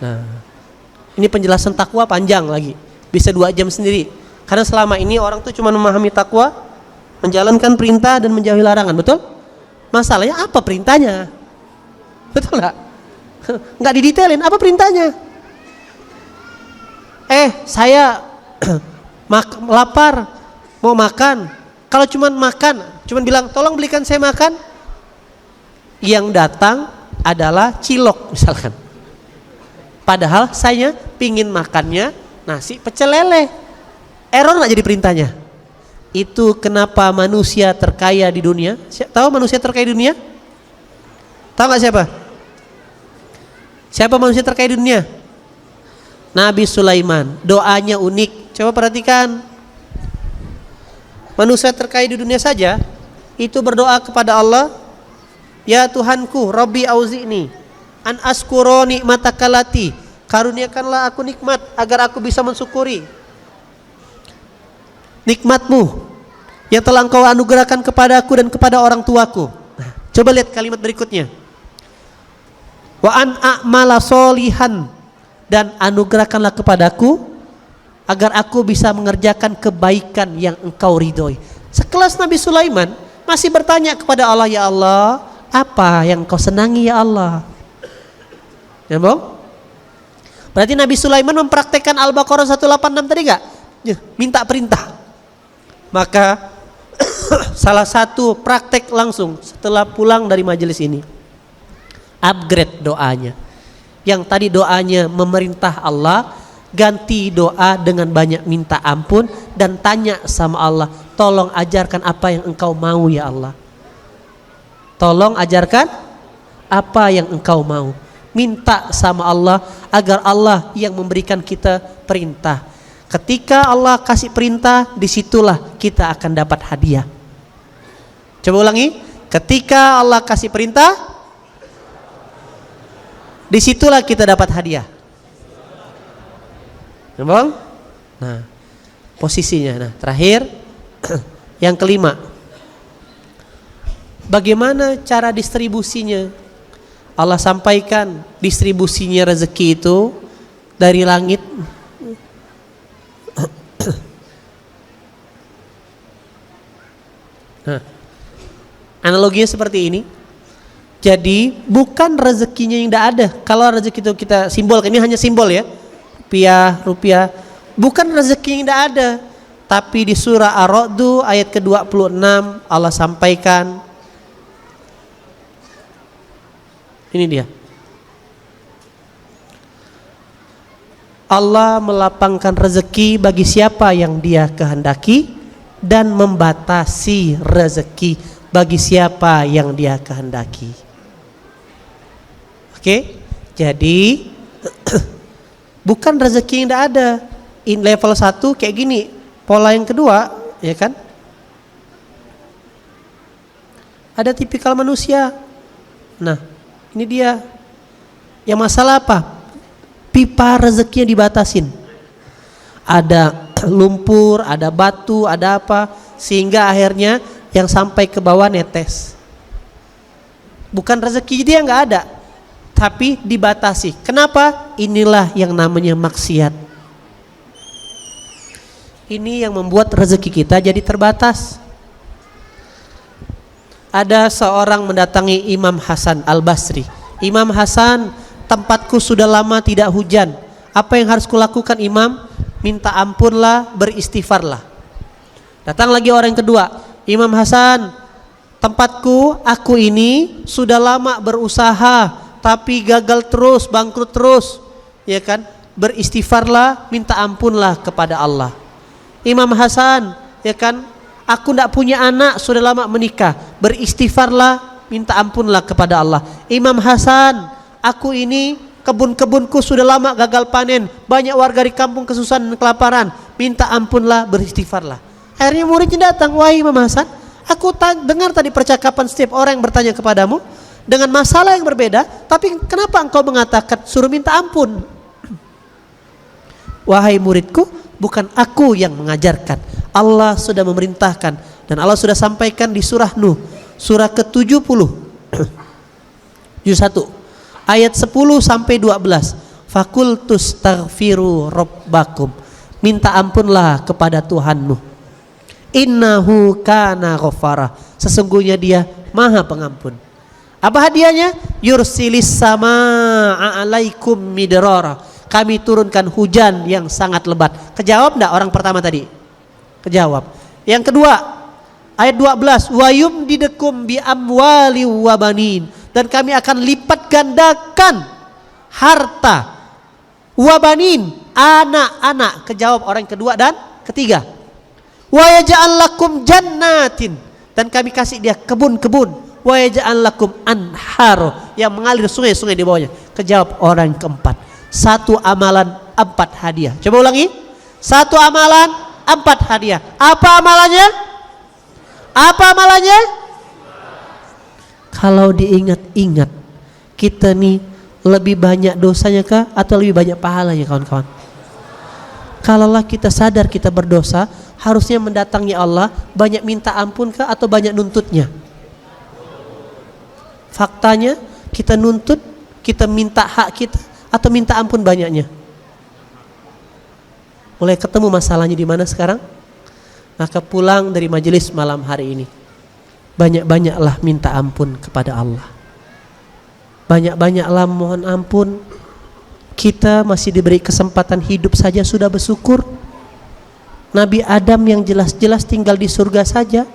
Nah, ini penjelasan takwa panjang lagi, bisa 2 jam sendiri. Karena selama ini orang tuh cuma memahami takwa, menjalankan perintah dan menjauhi larangan, betul? Masalahnya apa perintahnya? Betul nggak? Nggak didetailin apa perintahnya. Saya lapar, mau makan. Kalau cuma makan, cuma bilang tolong belikan saya makan, yang datang adalah cilok misalkan. Padahal saya pingin makannya nasi pecel lele. Error nggak jadi perintahnya? Itu kenapa manusia terkaya di dunia? Tahu manusia terkaya di dunia? Tahu nggak siapa? Siapa manusia terkaya di dunia? Nabi Sulaiman. Doanya unik. Coba perhatikan. Manusia terkaya di dunia saja itu berdoa kepada Allah, ya Tuhanku, Rabbi auzi'ni an askuro nikmatakalati, karuniakanlah aku nikmat agar aku bisa mensyukuri nikmatmu yang telah engkau anugerahkan kepada aku dan kepada orang tuaku. Nah, coba lihat kalimat berikutnya, wa an a'mala solihan, dan anugerahkanlah kepadaku agar aku bisa mengerjakan kebaikan yang engkau ridhoi. Sekelas Nabi Sulaiman masih bertanya kepada Allah, ya Allah, apa yang engkau senangi ya Allah? Ya bang? Berarti Nabi Sulaiman mempraktekkan Al-Baqarah 186 tadi enggak? Ya, minta perintah. Maka salah satu praktek langsung setelah pulang dari majelis ini, upgrade doanya. Yang tadi doanya memerintah Allah, ganti doa dengan banyak minta ampun dan tanya sama Allah, tolong ajarkan apa yang engkau mau ya Allah. Tolong ajarkan apa yang engkau mau. Minta sama Allah agar Allah yang memberikan kita perintah. Ketika Allah kasih perintah, disitulah kita akan dapat hadiah. Coba ulangi. Ketika Allah kasih perintah, disitulah kita dapat hadiah. Bang? Nah, posisinya. Nah, terakhir yang kelima. Bagaimana cara distribusinya? Allah sampaikan distribusinya rezeki itu dari langit. Nah, analoginya seperti ini. Jadi bukan rezekinya yang tidak ada. Kalau rezeki itu kita simbol, ini hanya simbol ya. Rupiah, bukan rezeki yang tidak ada. Tapi di surah Ar-Ra'd ayat ke-26 Allah sampaikan, ini dia. Allah melapangkan rezeki bagi siapa yang Dia kehendaki dan membatasi rezeki bagi siapa yang Dia kehendaki. Oke? Jadi bukan rezeki yang tidak ada. In level 1 kayak gini. Pola yang kedua, ya kan? Ada tipikal manusia. Nah, ini dia. Yang masalah apa? Pipa rezekinya dibatasin. Ada lumpur, ada batu, ada apa, sehingga akhirnya yang sampai ke bawah netes. Bukan rezeki dia nggak ada, tapi dibatasi. Kenapa? Inilah yang namanya maksiat. Ini yang membuat rezeki kita jadi terbatas. Ada seorang mendatangi Imam Hasan Al-Basri. Imam Hasan, tempatku sudah lama tidak hujan. Apa yang harus kulakukan Imam? Minta ampunlah, beristighfarlah. Datang lagi orang yang kedua. Imam Hasan, tempatku, aku ini sudah lama berusaha tapi gagal terus, bangkrut terus. Ya kan? Beristighfarlah, minta ampunlah kepada Allah. Imam Hasan, ya kan? Aku tidak punya anak, sudah lama menikah. Beristighfarlah, minta ampunlah kepada Allah. Imam Hasan, aku ini kebun-kebunku sudah lama gagal panen. Banyak warga di kampung kesusahan dan kelaparan. Minta ampunlah, beristighfarlah. Akhirnya muridnya datang, wahai Imam Hasan, aku dengar tadi percakapan setiap orang yang bertanya kepadamu dengan masalah yang berbeda, tapi kenapa engkau mengatakan suruh minta ampun? Wahai muridku, bukan aku yang mengajarkan. Allah sudah memerintahkan dan Allah sudah sampaikan di surah Nuh, surah ke-70, juz 1, ayat 10 sampai 12. Fakultus taghfiru rabbakum. Minta ampunlah kepada Tuhanmu. Innahu kana ghafara. Sesungguhnya Dia Maha Pengampun. Apa hadiahnya? Yursilis samaa'a 'alaikum midrara. Kami turunkan hujan yang sangat lebat. Kejawab enggak orang pertama tadi? Kejawab. Yang kedua, ayat 12, wa yumdidukum bi amwali wa banin. Dan kami akan lipat gandakan harta, wa banin, anak-anak. Kejawab orang kedua dan ketiga. Wa yaj'al lakum jannatin. Dan kami kasih dia kebun-kebun. Wa yaj'al lakum anhar, yang mengalir sungai-sungai di bawahnya. Kejawab orang keempat. Satu amalan 4 hadiah. Coba ulangi. Satu amalan 4 hadiah. Apa amalannya? Apa amalannya? Kalau diingat-ingat, kita nih lebih banyak dosanya kah atau lebih banyak pahalanya kawan-kawan? Kalaulah kita sadar kita berdosa, harusnya mendatangi Allah, banyak minta ampun kah atau banyak nuntutnya? Faktanya kita nuntut, kita minta hak kita atau minta ampun banyaknya? Mulai ketemu masalahnya di mana sekarang? Maka pulang dari majelis malam hari ini, banyak-banyaklah minta ampun kepada Allah. Banyak-banyaklah mohon ampun. Kita masih diberi kesempatan hidup saja sudah bersyukur. Nabi Adam yang jelas-jelas tinggal di surga saja,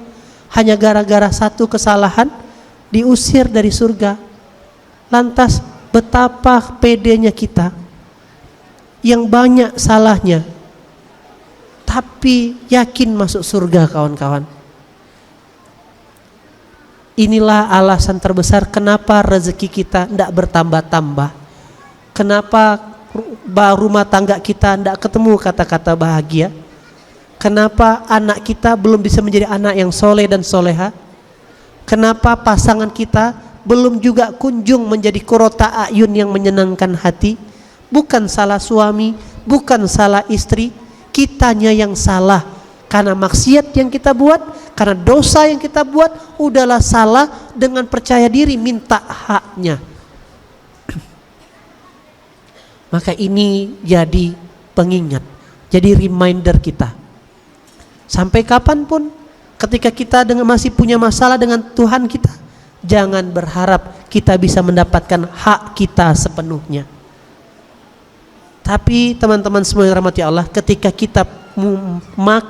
hanya gara-gara satu kesalahan diusir dari surga. Lantas betapa pedenya kita yang banyak salahnya tapi yakin masuk surga kawan-kawan. Inilah alasan terbesar kenapa rezeki kita tidak bertambah-tambah. Kenapa rumah tangga kita tidak ketemu kata-kata bahagia. Kenapa anak kita belum bisa menjadi anak yang soleh dan soleha. Kenapa pasangan kita belum juga kunjung menjadi qurrata a'yun yang menyenangkan hati. Bukan salah suami, bukan salah istri, kitanya yang salah karena maksiat yang kita buat, karena dosa yang kita buat. Udahlah salah, dengan percaya diri minta haknya. Maka ini jadi pengingat, jadi reminder kita. Sampai kapanpun ketika kita masih punya masalah dengan Tuhan kita, jangan berharap kita bisa mendapatkan hak kita sepenuhnya. Tapi teman-teman semua yang rahmati Allah, ketika kita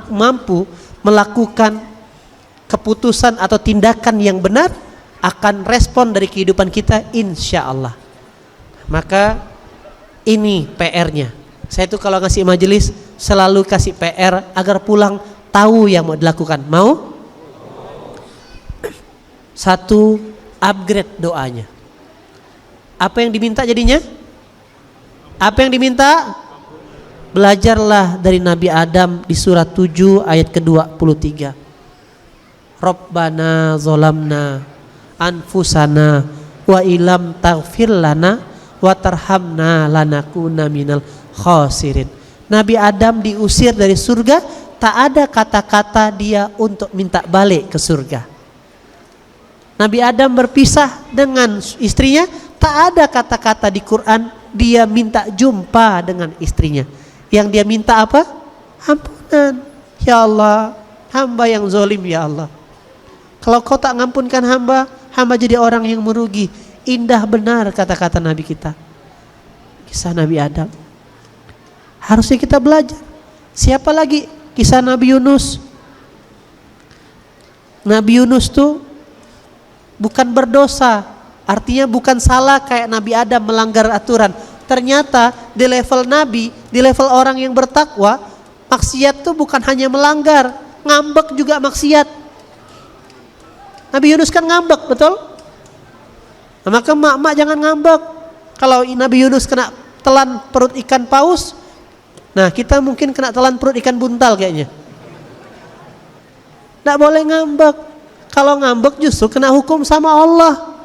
mampu melakukan keputusan atau tindakan yang benar, akan respon dari kehidupan kita insya Allah. Maka ini PR-nya. Saya tuh kalau ngasih majelis selalu kasih PR agar pulang tahu yang mau dilakukan. Mau? Satu, upgrade doanya. Apa yang diminta jadinya? Apa yang diminta? Belajarlah dari Nabi Adam di surat 7 ayat ke-23. Rabbana zolamna anfusana wa ilam taghfir lana wa tarhamna lanakuna minal khasirin. Nabi Adam diusir dari surga, tak ada kata-kata dia untuk minta balik ke surga. Nabi Adam berpisah dengan istrinya, tak ada kata-kata di Quran dia minta jumpa dengan istrinya. Yang dia minta apa? Ampunan. Ya Allah, hamba yang zalim ya Allah. Kalau kau tak ngampunkan hamba, hamba jadi orang yang merugi. Indah benar kata-kata Nabi kita. Kisah Nabi Adam. Harusnya kita belajar. Siapa lagi? Kisah Nabi Yunus. Nabi Yunus tuh bukan berdosa, artinya bukan salah kayak Nabi Adam melanggar aturan. Ternyata di level Nabi, di level orang yang bertakwa, maksiat tuh bukan hanya melanggar, ngambek juga maksiat. Nabi Yunus kan ngambek, betul? Nah, maka mak-mak jangan ngambek. Kalau Nabi Yunus kena telan perut ikan paus, nah kita mungkin kena telan perut ikan buntal kayaknya. Tidak boleh ngambek. Kalau ngambek justru kena hukum sama Allah.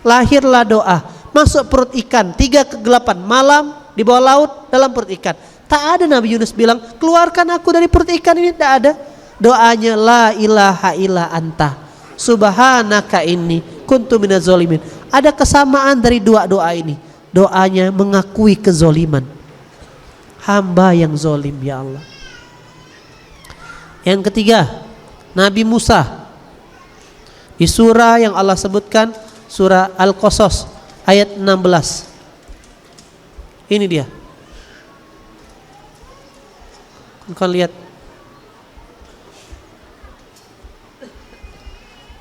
Lahirlah doa, masuk perut ikan, 3 kegelapan malam di bawah laut dalam perut ikan. Tak ada Nabi Yunus bilang keluarkan aku dari perut ikan ini, tidak ada. Doanya la ilaha illa anta subhanaka inni kuntu minaz zalimin. Ada kesamaan dari dua doa ini. Doanya mengakui kezoliman, hamba yang zolim ya Allah. Yang ketiga, Nabi Musa di surah yang Allah sebutkan, surah Al-Qasas ayat 16. Ini dia. Kau lihat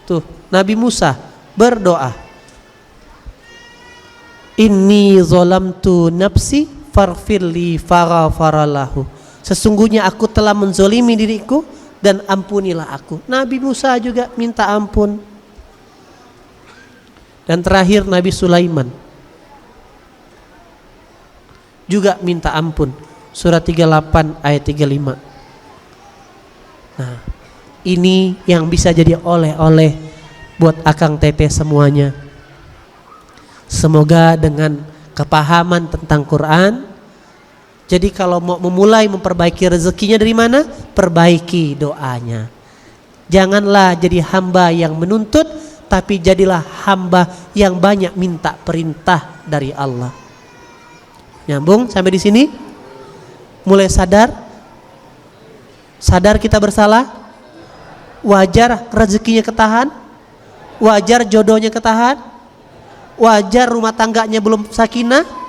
tuh, Nabi Musa berdoa, inni zolamtu nafsi farfirli faghfaralahu. Sesungguhnya aku telah menzolimi diriku dan ampunilah aku. Nabi Musa juga minta ampun. Dan terakhir Nabi Sulaiman juga minta ampun. Surat 38 ayat 35. Nah, ini yang bisa jadi oleh-oleh buat Akang Teteh semuanya. Semoga dengan kepahaman tentang Quran, jadi kalau mau memulai memperbaiki rezekinya dari mana? Perbaiki doanya. Janganlah jadi hamba yang menuntut, tapi jadilah hamba yang banyak minta perintah dari Allah. Nyambung sampai di sini? Mulai sadar? Sadar kita bersalah? Wajar rezekinya ketahan? Wajar jodohnya ketahan? Wajar rumah tangganya belum sakinah?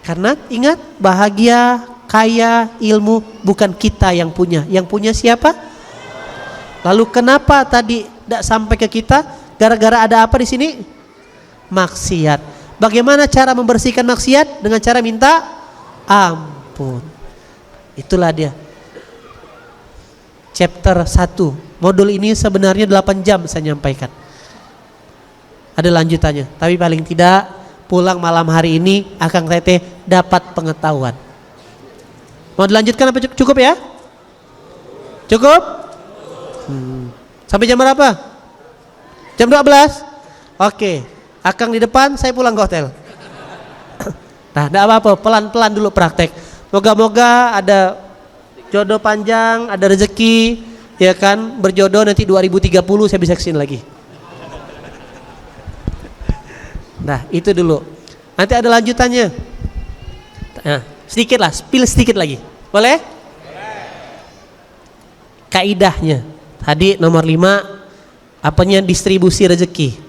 Karena ingat, bahagia, kaya, ilmu bukan kita yang punya. Yang punya siapa? Lalu kenapa tadi tidak sampai ke kita? Gara-gara ada apa di sini? Maksiat. Bagaimana cara membersihkan maksiat? Dengan cara minta ampun. Itulah dia. Chapter 1. Modul ini sebenarnya 8 jam saya nyampaikan. Ada lanjutannya, tapi paling tidak pulang malam hari ini Akang Teteh dapat pengetahuan. Mau dilanjutkan apa cukup ya? Cukup? Sampai jam berapa? Jam 12? Oke, Akang di depan, saya pulang ke hotel. Nah, tidak apa-apa, pelan-pelan dulu praktek. Moga-moga ada jodoh panjang, ada rezeki, ya kan, berjodoh nanti 2030 saya bisa kesini lagi. Nah, itu dulu. Nanti ada lanjutannya. Nah, sedikit lah, spill sedikit lagi. Boleh? Kaidahnya. Tadi nomor 5, apanya distribusi rezeki.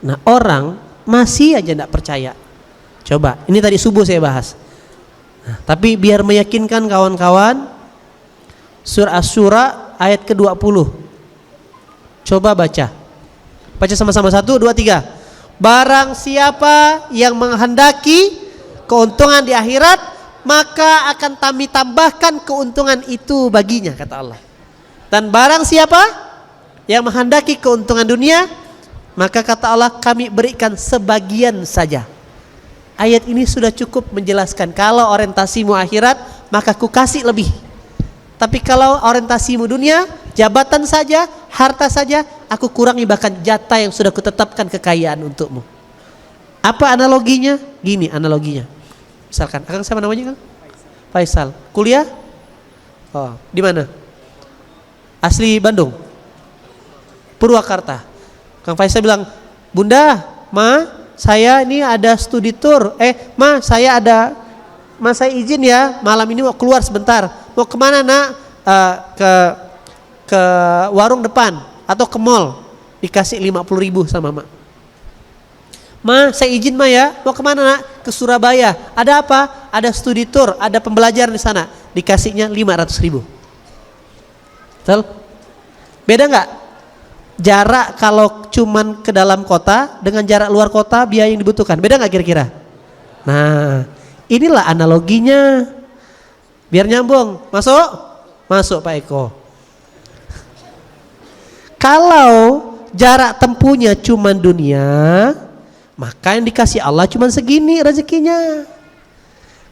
Nah, orang masih aja tidak percaya. Coba, ini tadi subuh saya bahas. Nah, tapi biar meyakinkan kawan-kawan, surah Asy-Syura ayat ke-20. Coba baca. Baca sama-sama 1, 2, 3. Barang siapa yang menghendaki keuntungan di akhirat, maka akan kami tambahkan keuntungan itu baginya, kata Allah. Dan barang siapa yang menghendaki keuntungan dunia, maka kata Allah kami berikan sebagian saja. Ayat ini sudah cukup menjelaskan kalau orientasimu akhirat, maka ku kasih lebih. Tapi kalau orientasimu dunia, jabatan saja, harta saja, aku kurangi bahkan jatah yang sudah kutetapkan kekayaan untukmu. Apa analoginya? Gini analoginya. Misalkan, Akang sama namanya Kang? Faisal. Kuliah? Oh, di mana? Asli Bandung. Purwakarta. Kang Faisal bilang, "Bunda, Ma, saya ini ada studi tour. Ma, saya izin ya, malam ini mau keluar sebentar. Mau kemana nak? Ke warung depan atau ke mall." Dikasih 50.000 sama mak. "Ma, saya izin Ma ya. Mau kemana nak? Ke Surabaya. Ada apa? Ada studi tour, ada pembelajaran di sana." Dikasihnya 500.000. Betul? Beda nggak? Jarak kalau cuman ke dalam kota dengan jarak luar kota, biaya yang dibutuhkan. Beda nggak kira-kira? Nah, inilah analoginya. Biar nyambung. Masuk? Masuk Pak Eko. Kalau jarak tempuhnya cuman dunia, maka yang dikasih Allah cuman segini rezekinya.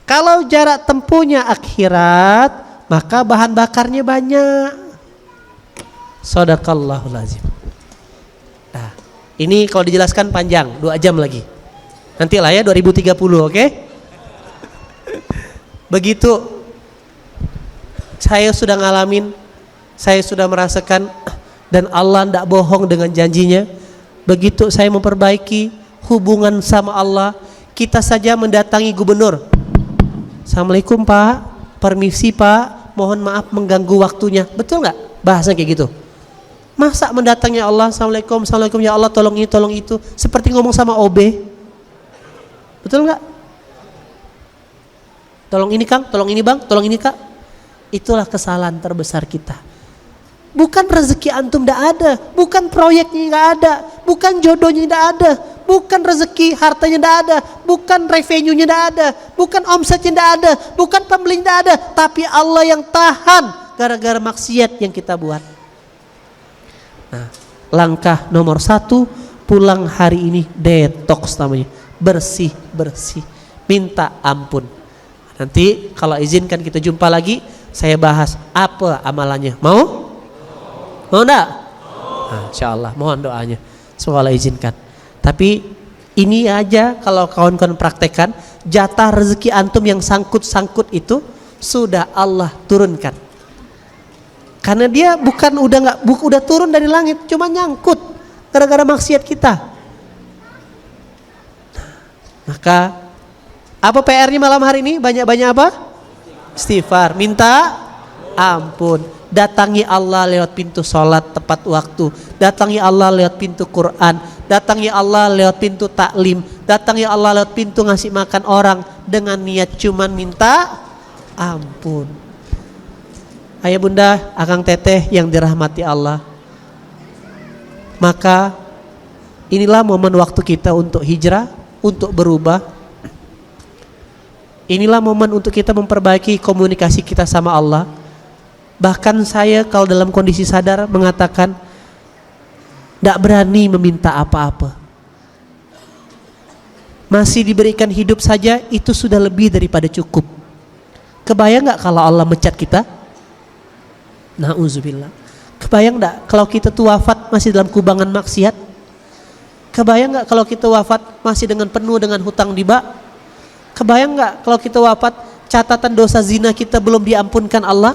Kalau jarak tempuhnya akhirat, maka bahan bakarnya banyak. Shadaqallahul azim. Nah, ini kalau dijelaskan panjang, 2 jam lagi. Nanti lah ya 2030, oke? Begitu saya sudah ngalamin, saya sudah merasakan, dan Allah tidak bohong dengan janjinya. Begitu saya memperbaiki hubungan sama Allah, kita saja mendatangi gubernur. "Assalamualaikum Pak, permisi Pak, mohon maaf mengganggu waktunya." Betul nggak bahasa kayak gitu? Masa mendatangi Allah, "Assalamualaikum, assalamualaikum ya Allah, tolong ini, tolong itu," seperti ngomong sama OB. Betul nggak? "Tolong ini Kang, tolong ini Bang, tolong ini Kak." Itulah kesalahan terbesar kita. Bukan rezeki antum tidak ada, bukan proyeknya nggak ada, bukan jodohnya tidak ada, bukan rezeki hartanya tidak ada, bukan revenue-nya tidak ada, bukan omsetnya tidak ada, bukan pembelinya tidak ada, tapi Allah yang tahan gara-gara maksiat yang kita buat. Nah, langkah nomor 1, pulang hari ini detox namanya, bersih, minta ampun. Nanti kalau izinkan kita jumpa lagi, saya bahas apa amalannya. Mau? Mau enggak? Nah, insyaallah, mohon doanya. Semoga Allah izinkan. Tapi ini aja kalau kawan-kawan praktekkan, jatah rezeki antum yang sangkut-sangkut itu sudah Allah turunkan. Karena dia udah turun dari langit, cuma nyangkut gara-gara maksiat kita. Maka apa PR-nya malam hari ini? Banyak-banyak apa? Istighfar, minta ampun. Datangi Allah lewat pintu sholat tepat waktu. Datangi Allah lewat pintu Quran. Datangi Allah lewat pintu taklim. Datangi Allah lewat pintu ngasih makan orang dengan niat cuman minta ampun. Ayah bunda, akang teteh yang dirahmati Allah, maka inilah momen waktu kita untuk hijrah, untuk berubah. Inilah momen untuk kita memperbaiki komunikasi kita sama Allah. Bahkan saya kalau dalam kondisi sadar mengatakan tidak berani meminta apa-apa. Masih diberikan hidup saja itu sudah lebih daripada cukup. Kebayang gak kalau Allah mecat kita? Na'udzubillah. Kebayang gak kalau kita tuh wafat masih dalam kubangan maksiat? Kebayang gak kalau kita wafat masih penuh dengan hutang riba? Kebayang gak kalau kita wafat catatan dosa zina kita belum diampunkan Allah?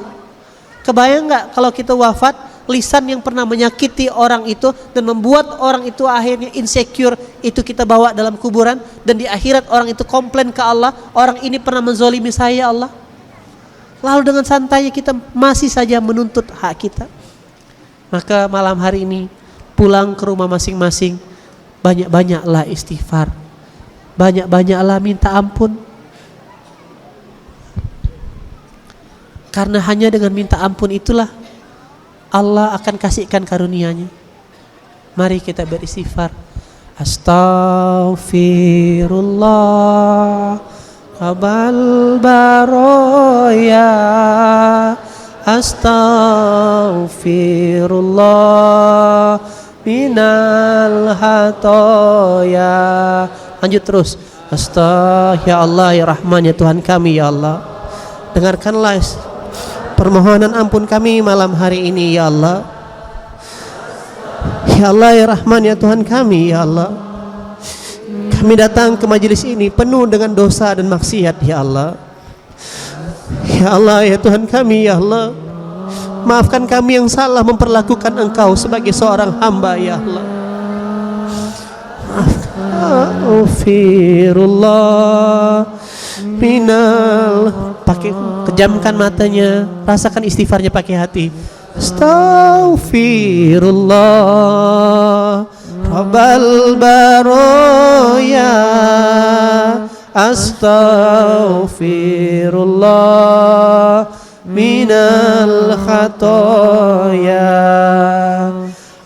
Kebayang gak kalau kita wafat lisan yang pernah menyakiti orang itu dan membuat orang itu akhirnya insecure, itu kita bawa dalam kuburan, dan di akhirat orang itu komplain ke Allah, "Orang ini pernah menzolimi saya ya Allah." Lalu dengan santainya kita masih saja menuntut hak kita. Maka malam hari ini pulang ke rumah masing-masing, banyak-banyaklah istighfar, banyak-banyaklah minta ampun. Karena hanya dengan minta ampun itulah Allah akan kasihkan karunia-Nya. Mari kita beristighfar. Astaghfirullah Abal baroya. Astaghfirullah minal hatoya. Lanjut terus. Ya Allah ya Rahman ya Tuhan kami ya Allah, dengarkanlah permohonan ampun kami malam hari ini ya Allah. Ya Allah ya Rahman ya Tuhan kami ya Allah, kami datang ke majelis ini penuh dengan dosa dan maksiat ya Allah. Ya Allah ya Tuhan kami ya Allah, maafkan kami yang salah memperlakukan Engkau sebagai seorang hamba ya Allah. Astaghfirullah minal. Pakai kejamkan matanya, rasakan istighfarnya pakai hati. Astaghfirullah Rabbal baroya. Astaghfirullah minal khatoya.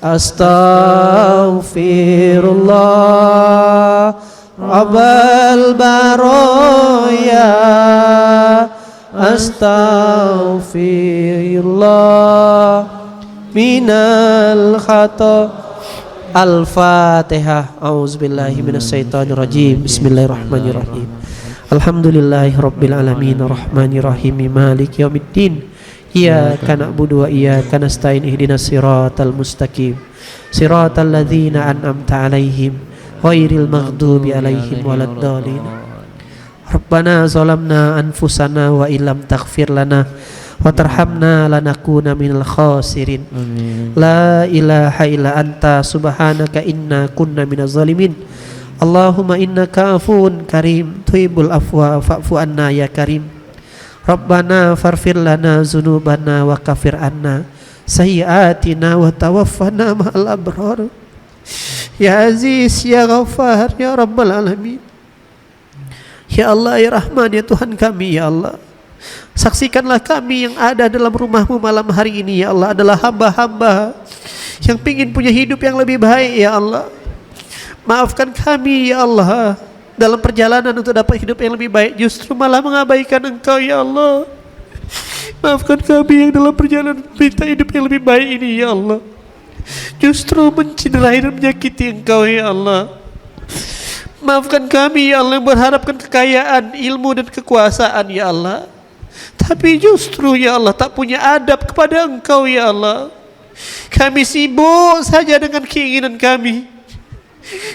Astaghfirullah Rabbal baroya. Astaghfirullah minal khatoya. Al-Fatihah. A'udzubillahi minasyaitonirrajim. Bismillahirrahmanirrahim. Alhamdulillahi rabbil alamin arrahmanirrahim maliki yaumiddin. Iyyaka na'budu wa iyyaka nasta'in ihdinas siratal mustaqim siratal ladzina an'amta 'alaihim ghairil maghdubi alaihim waladdallin. Rabbana zalamna anfusana wa illam taghfir lana wa tarhamna lanakuna minal khasirin. La ilaha illa anta subhanaka inna kunna minaz zalimin. Allahumma innaka afuwun karim tuhibbul afwa fa'fu anna ya karim. Rabbana farfir lana zunubana wa kafir anna sayyiatina wa tawaffana ma'al abrar. Ya Aziz ya Ghaffar ya Rabbal alamin. Ya Allah ya Rahman ya Tuhan kami ya Allah, saksikanlah kami yang ada dalam rumah-Mu malam hari ini ya Allah adalah hamba-hamba yang ingin punya hidup yang lebih baik ya Allah. Maafkan kami ya Allah, dalam perjalanan untuk dapat hidup yang lebih baik justru malah mengabaikan Engkau ya Allah. Maafkan kami yang dalam perjalanan minta hidup yang lebih baik ini ya Allah justru mencederai dan menyakiti Engkau ya Allah. Maafkan kami ya Allah yang berharapkan kekayaan, ilmu dan kekuasaan ya Allah, tapi justru ya Allah tak punya adab kepada Engkau ya Allah. Kami sibuk saja dengan keinginan kami.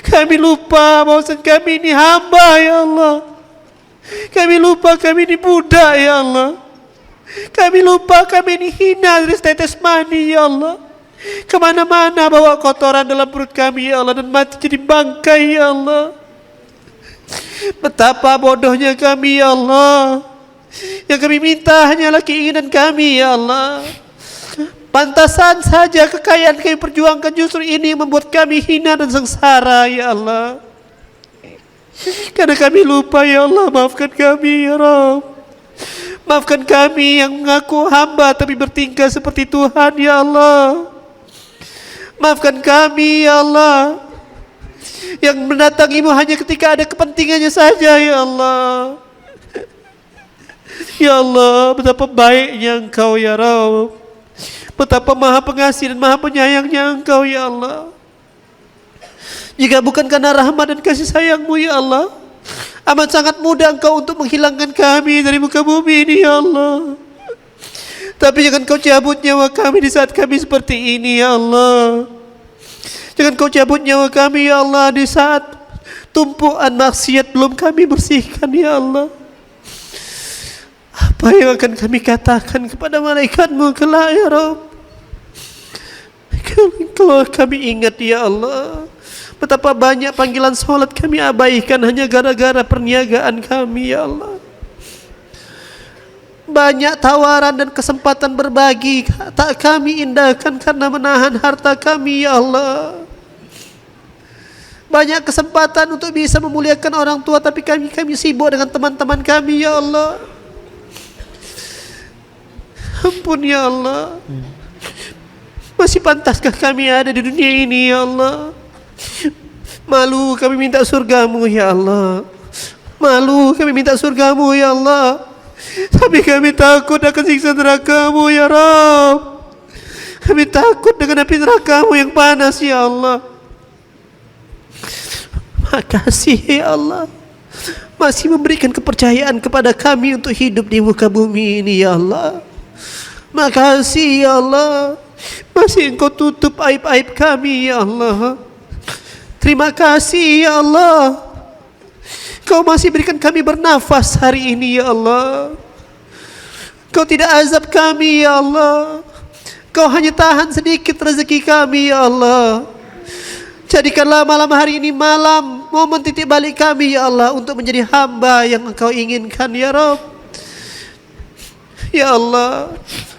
Kami lupa bahwasanya kami ini hamba ya Allah. Kami lupa kami ini budak ya Allah. Kami lupa kami ini hina dari setetes mani ya Allah. Kemana-mana bawa kotoran dalam perut kami ya Allah dan mati jadi bangkai ya Allah. Betapa bodohnya kami ya Allah. Yang kami minta hanyalah keinginan kami ya Allah. Pantasan saja kekayaan kami perjuangkan justru ini membuat kami hina dan sengsara ya Allah. Karena kami lupa ya Allah, maafkan kami ya Rabb. Maafkan kami yang mengaku hamba tapi bertingkah seperti Tuhan ya Allah. Maafkan kami ya Allah, yang mendatangimu hanya ketika ada kepentingannya saja ya Allah. Ya Allah, betapa baiknya Engkau ya Rabb, betapa maha pengasih dan maha penyayangnya Engkau ya Allah. Jika bukan karena rahmat dan kasih sayang-Mu ya Allah, amat sangat mudah Engkau untuk menghilangkan kami dari muka bumi ini ya Allah. Tapi jangan Kau cabut nyawa kami di saat kami seperti ini ya Allah. Jangan Kau cabut nyawa kami ya Allah di saat tumpuan maksiat belum kami bersihkan ya Allah. Apa yang akan kami katakan kepada malaikat-Mu kelak ya Rabb? Kalau kami ingat ya Allah, betapa banyak panggilan sholat kami abaikan hanya gara-gara perniagaan kami ya Allah. Banyak tawaran dan kesempatan berbagi tak kami indahkan karena menahan harta kami ya Allah. Banyak kesempatan untuk bisa memuliakan orang tua tapi kami sibuk dengan teman-teman kami ya Allah. Ampun ya Allah. Masih pantaskah kami ada di dunia ini ya Allah? Malu kami minta surgamu ya Allah. Malu kami minta surgamu ya Allah. Tapi kami takut akan siksa nerakamu ya Rabb. Kami takut dengan api nerakamu yang panas ya Allah. Makasih ya Allah, masih memberikan kepercayaan kepada kami untuk hidup di muka bumi ini ya Allah. Makasih ya Allah, masih Engkau tutup aib-aib kami ya Allah. Terima kasih ya Allah, Kau masih berikan kami bernafas hari ini ya Allah. Kau tidak azab kami ya Allah. Kau hanya tahan sedikit rezeki kami ya Allah. Jadikanlah malam hari ini malam momen titik balik kami ya Allah, untuk menjadi hamba yang Engkau inginkan ya Rabb. Ya Allah,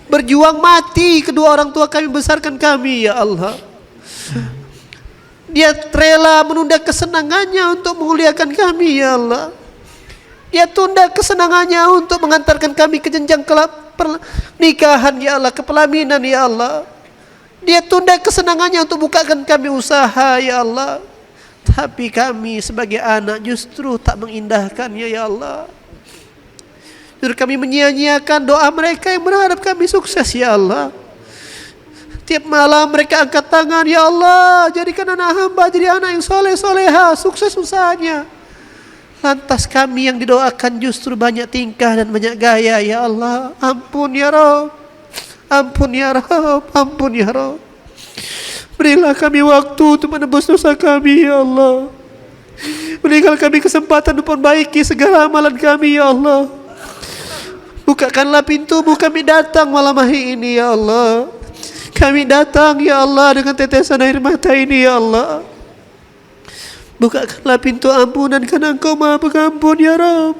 berjuang mati kedua orang tua kami besarkan kami ya Allah. Dia rela menunda kesenangannya untuk memuliakan kami ya Allah. Dia tunda kesenangannya untuk mengantarkan kami ke jenjang pernikahan ya Allah, kepelaminan ya Allah. Dia tunda kesenangannya untuk bukakan kami usaha ya Allah. Tapi kami sebagai anak justru tak mengindahkannya ya Allah. Justru kami menyia-nyiakan doa mereka yang berharap kami sukses ya Allah. Tiap malam mereka angkat tangan, ya Allah, jadikan anak hamba jadi anak yang soleh-soleha, sukses usahanya. Lantas kami yang didoakan justru banyak tingkah dan banyak gaya, ya Allah. Ampun ya Rabb, ampun ya Rabb, ampun ya Rabb. Berilah kami waktu untuk menebus dosa kami, ya Allah. Berikan kami kesempatan untuk memperbaiki segala amalan kami, ya Allah. Bukakanlah pintu-Mu, kami datang malam hari ini, ya Allah. Kami datang ya Allah dengan tetesan air mata ini ya Allah. Bukakanlah pintu ampunan karena Engkau Maha Pengampun ya Rabb.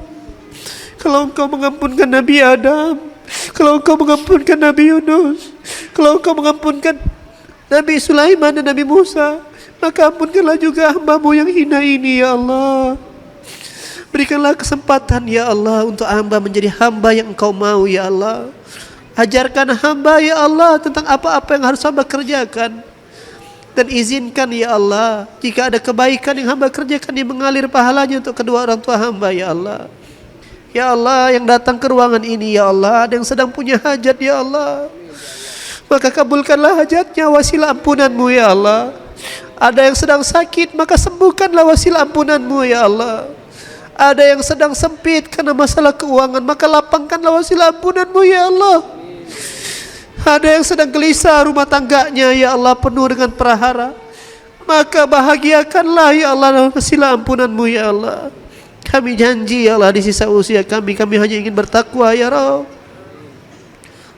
Kalau Engkau mengampunkan Nabi Adam, kalau Engkau mengampunkan Nabi Yunus, kalau Engkau mengampunkan Nabi Sulaiman dan Nabi Musa, maka ampunkanlah juga hamba-Mu yang hina ini ya Allah. Berikanlah kesempatan ya Allah untuk hamba menjadi hamba yang Engkau mau ya Allah. Ajarkan hamba ya Allah tentang apa-apa yang harus hamba kerjakan. Dan izinkan ya Allah, jika ada kebaikan yang hamba kerjakan, yang mengalir pahalanya untuk kedua orang tua hamba ya Allah. Ya Allah, yang datang ke ruangan ini ya Allah, ada yang sedang punya hajat ya Allah, maka kabulkanlah hajatnya wasilah ampunan-Mu ya Allah. Ada yang sedang sakit, maka sembuhkanlah wasilah ampunan-Mu ya Allah. Ada yang sedang sempit karena masalah keuangan, maka lapangkanlah wasilah ampunan-Mu ya Allah. Ada yang sedang gelisah rumah tangganya ya Allah penuh dengan prahara, maka bahagiakanlah ya Allah wasilah ampunan-Mu ya Allah. Kami janji ya Allah di sisa usia kami hanya ingin bertakwa ya Rabb.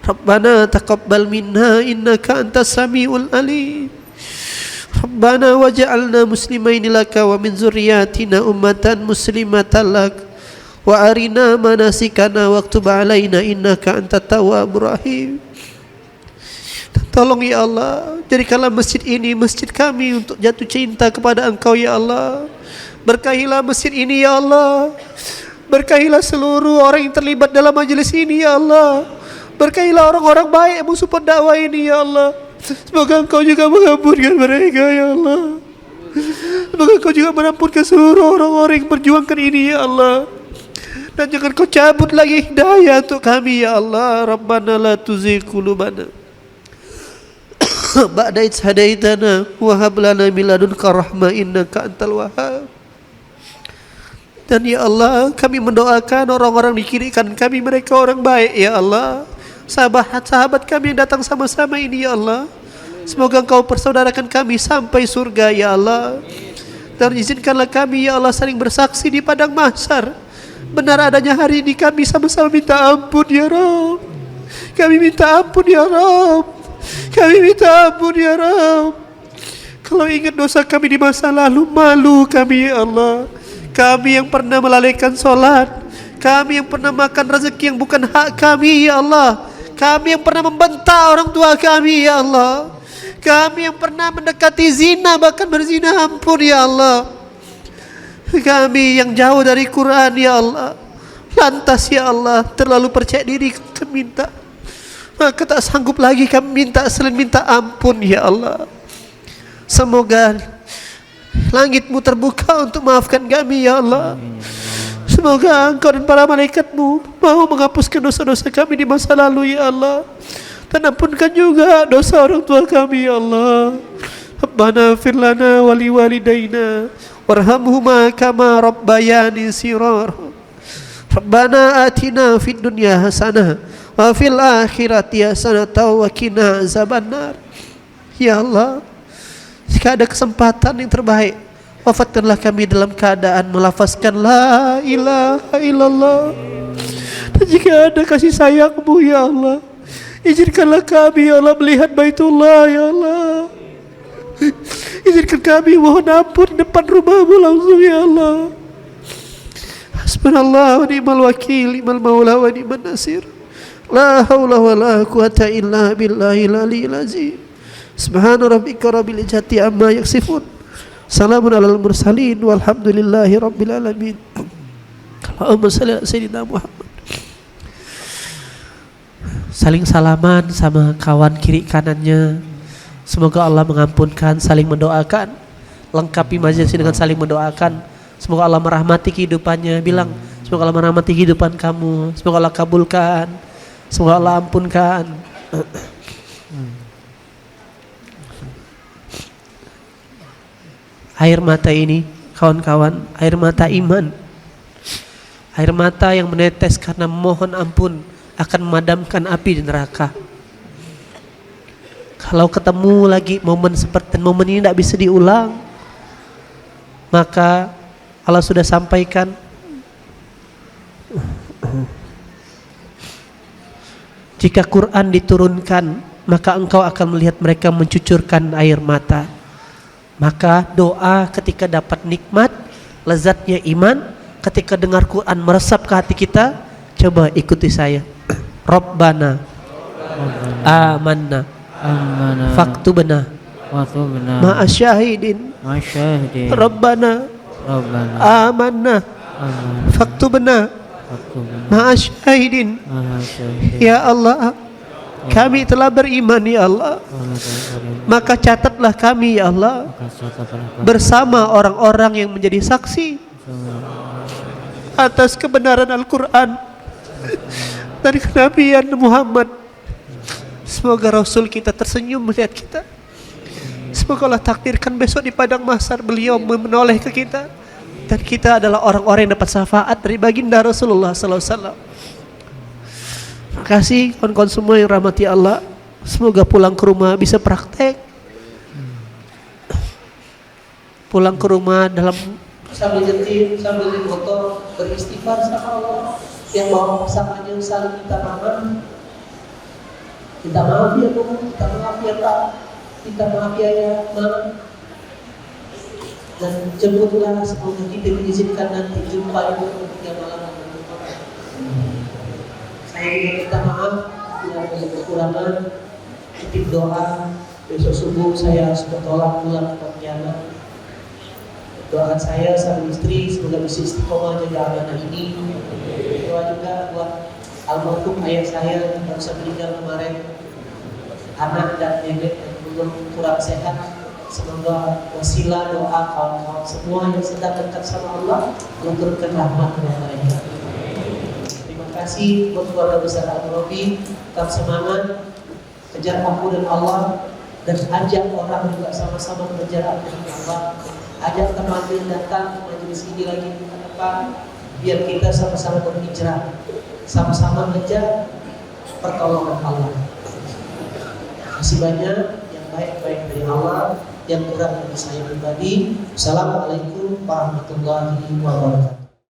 Rabbana taqabbal minna innaka antas samiul alim. Rabbana waj'alna muslimaini laka wa min zurriyyatina ummatan muslimatan lak wa arina manasikana waktub alaina innaka antat tawwabur rahim. Tolong ya Allah, jadikanlah masjid ini masjid kami untuk jatuh cinta kepada Engkau ya Allah. Berkahilah masjid ini ya Allah. Berkahilah seluruh orang yang terlibat dalam majelis ini ya Allah. Berkahilah orang-orang baik yang mensupport dakwah ini ya Allah. Semoga Engkau juga mengampunkan mereka ya Allah. Semoga Engkau juga mengampunkan seluruh orang-orang yang berjuangkan ini ya Allah. Dan jangan Kau cabut lagi hidayah untuk kami ya Allah. Rabbana la tuzigh qulubana ba'da idh hadaitana wa hab lana min ladunka rahmah innaka antal wahhab. Dan ya Allah, kami mendoakan orang-orang di kiri kanan kami, mereka orang baik ya Allah. Sahabat-sahabat kami yang datang sama-sama ini ya Allah, semoga Engkau persaudarakan kami sampai surga ya Allah. Dan izinkanlah kami ya Allah saling bersaksi di padang mahsyar. Benar adanya hari ini kami sama-sama minta ampun ya Rabb. Kami minta ampun ya Rabb. Kami minta ampun ya Rabb. Kalau ingat dosa kami di masa lalu, malu kami ya Allah. Kami yang pernah melalaikan sholat, kami yang pernah makan rezeki yang bukan hak kami ya Allah. Kami yang pernah membentak orang tua kami ya Allah. Kami yang pernah mendekati zina, bahkan berzina, ampun ya Allah. Kami yang jauh dari Quran ya Allah. Lantas ya Allah terlalu percaya diri kami minta, maka tak sanggup lagi kami minta selain minta ampun ya Allah. Semoga Langit-Mu terbuka untuk maafkan kami ya Allah. Semoga Engkau dan para malaikat-Mu mau menghapuskan dosa-dosa kami di masa lalu ya Allah. Dan ampunkan juga dosa orang tua kami ya Allah. Rabbana fir lana wa liwalidayna warhamhuma kama rabbayani shighara. Rabbana atina fid dunya hasanah wa fil akhirati hasanah wa qina azabannar. Ya Allah, jika ada kesempatan yang terbaik, wafatkanlah kami dalam keadaan melafazkan la ilaha illallah. Dan jika ada kasih sayang-Mu ya Allah, izinkanlah kami ya Allah melihat Baitullah ya Allah. Izinkan kami mohon ampun depan rumah-Mu langsung ya Allah. Hasbunallah wa ni'mal wakil, ni'mal maula wa ni'man nasir. La haula wa la quwata illa billahil aliyyil azim. Subhana rabbika rabbil izzati amma yasifun. Salamun alal mursalin walhamdulillahi rabbil alamin. Allahumma shalli ala sayyidina Muhammad. Saling salaman sama kawan kiri kanannya. Semoga Allah mengampunkan, saling mendoakan. Lengkapi majelis dengan saling mendoakan. Semoga Allah merahmati kehidupannya. Bilang, semoga Allah merahmati kehidupan kamu. Semoga Allah kabulkan. Semoga Allah ampunkan. Air mata ini, kawan-kawan, air mata iman. Air mata yang menetes karena mohon ampun akan memadamkan api di neraka. Kalau ketemu lagi momen seperti momen ini tidak bisa diulang, maka Allah sudah sampaikan, jika Quran diturunkan, maka engkau akan melihat mereka mencucurkan air mata. Maka doa ketika dapat nikmat, lezatnya iman, ketika dengar Quran meresap ke hati kita, coba ikuti saya. Rabbana amanna faktubna ma'asyahidin. Rabbana amanna faktubna ma'asyahidin. Ya Allah, kami telah beriman ya Allah, maka catatlah kami ya Allah bersama orang-orang yang menjadi saksi atas kebenaran Al-Quran dari kenabian Muhammad. Semoga Rasul kita tersenyum melihat kita. Semoga Allah takdirkan besok di padang mahsyar beliau menoleh ke kita, dan kita adalah orang-orang yang dapat syafaat dari baginda Rasulullah SAW. Terima kasih kawan-kawan semua yang rahmati Allah. Semoga pulang ke rumah bisa praktek. Pulang ke rumah dalam sambil nyetir, sambil di motor, beristighfar sama Allah. Yang bawa pasangannya saling minta maaf. Minta maaf ya Tuhan, minta maaf ya Pak, minta maaf ya Mama. Dan jemputlah, semoga kita diizinkan nanti jumpa di yang malam. Saya juga minta maaf bila ada kekurangan. Titip doa, besok subuh saya harus bertolak pulang ke Pontianak. Doakan saya sama istri semoga bisa istiqomah jaga amanah ini. Doa juga buat almarhum ayah saya yang baru saja meninggal kemarin, anak dan nenek yang belum kurang sehat. Semoga wasilah doa kawan-kawan semua yang sedang dekat sama Allah, Allah turunkan rahmat kepada mereka. Terima kasih buat keluarga besar Al-Murabi. Tetap semangat, kejar ampunan Allah, dan ajak orang juga sama-sama mengejar ampunan Allah. Ajak teman yang datang ke majelis ini lagi ke depan, biar kita sama-sama berhijrah, sama-sama mengejar pertolongan Allah. Terima kasih banyak, yang baik-baik dari Allah, yang kurang dari saya pribadi. Assalamualaikum warahmatullahi wabarakatuh.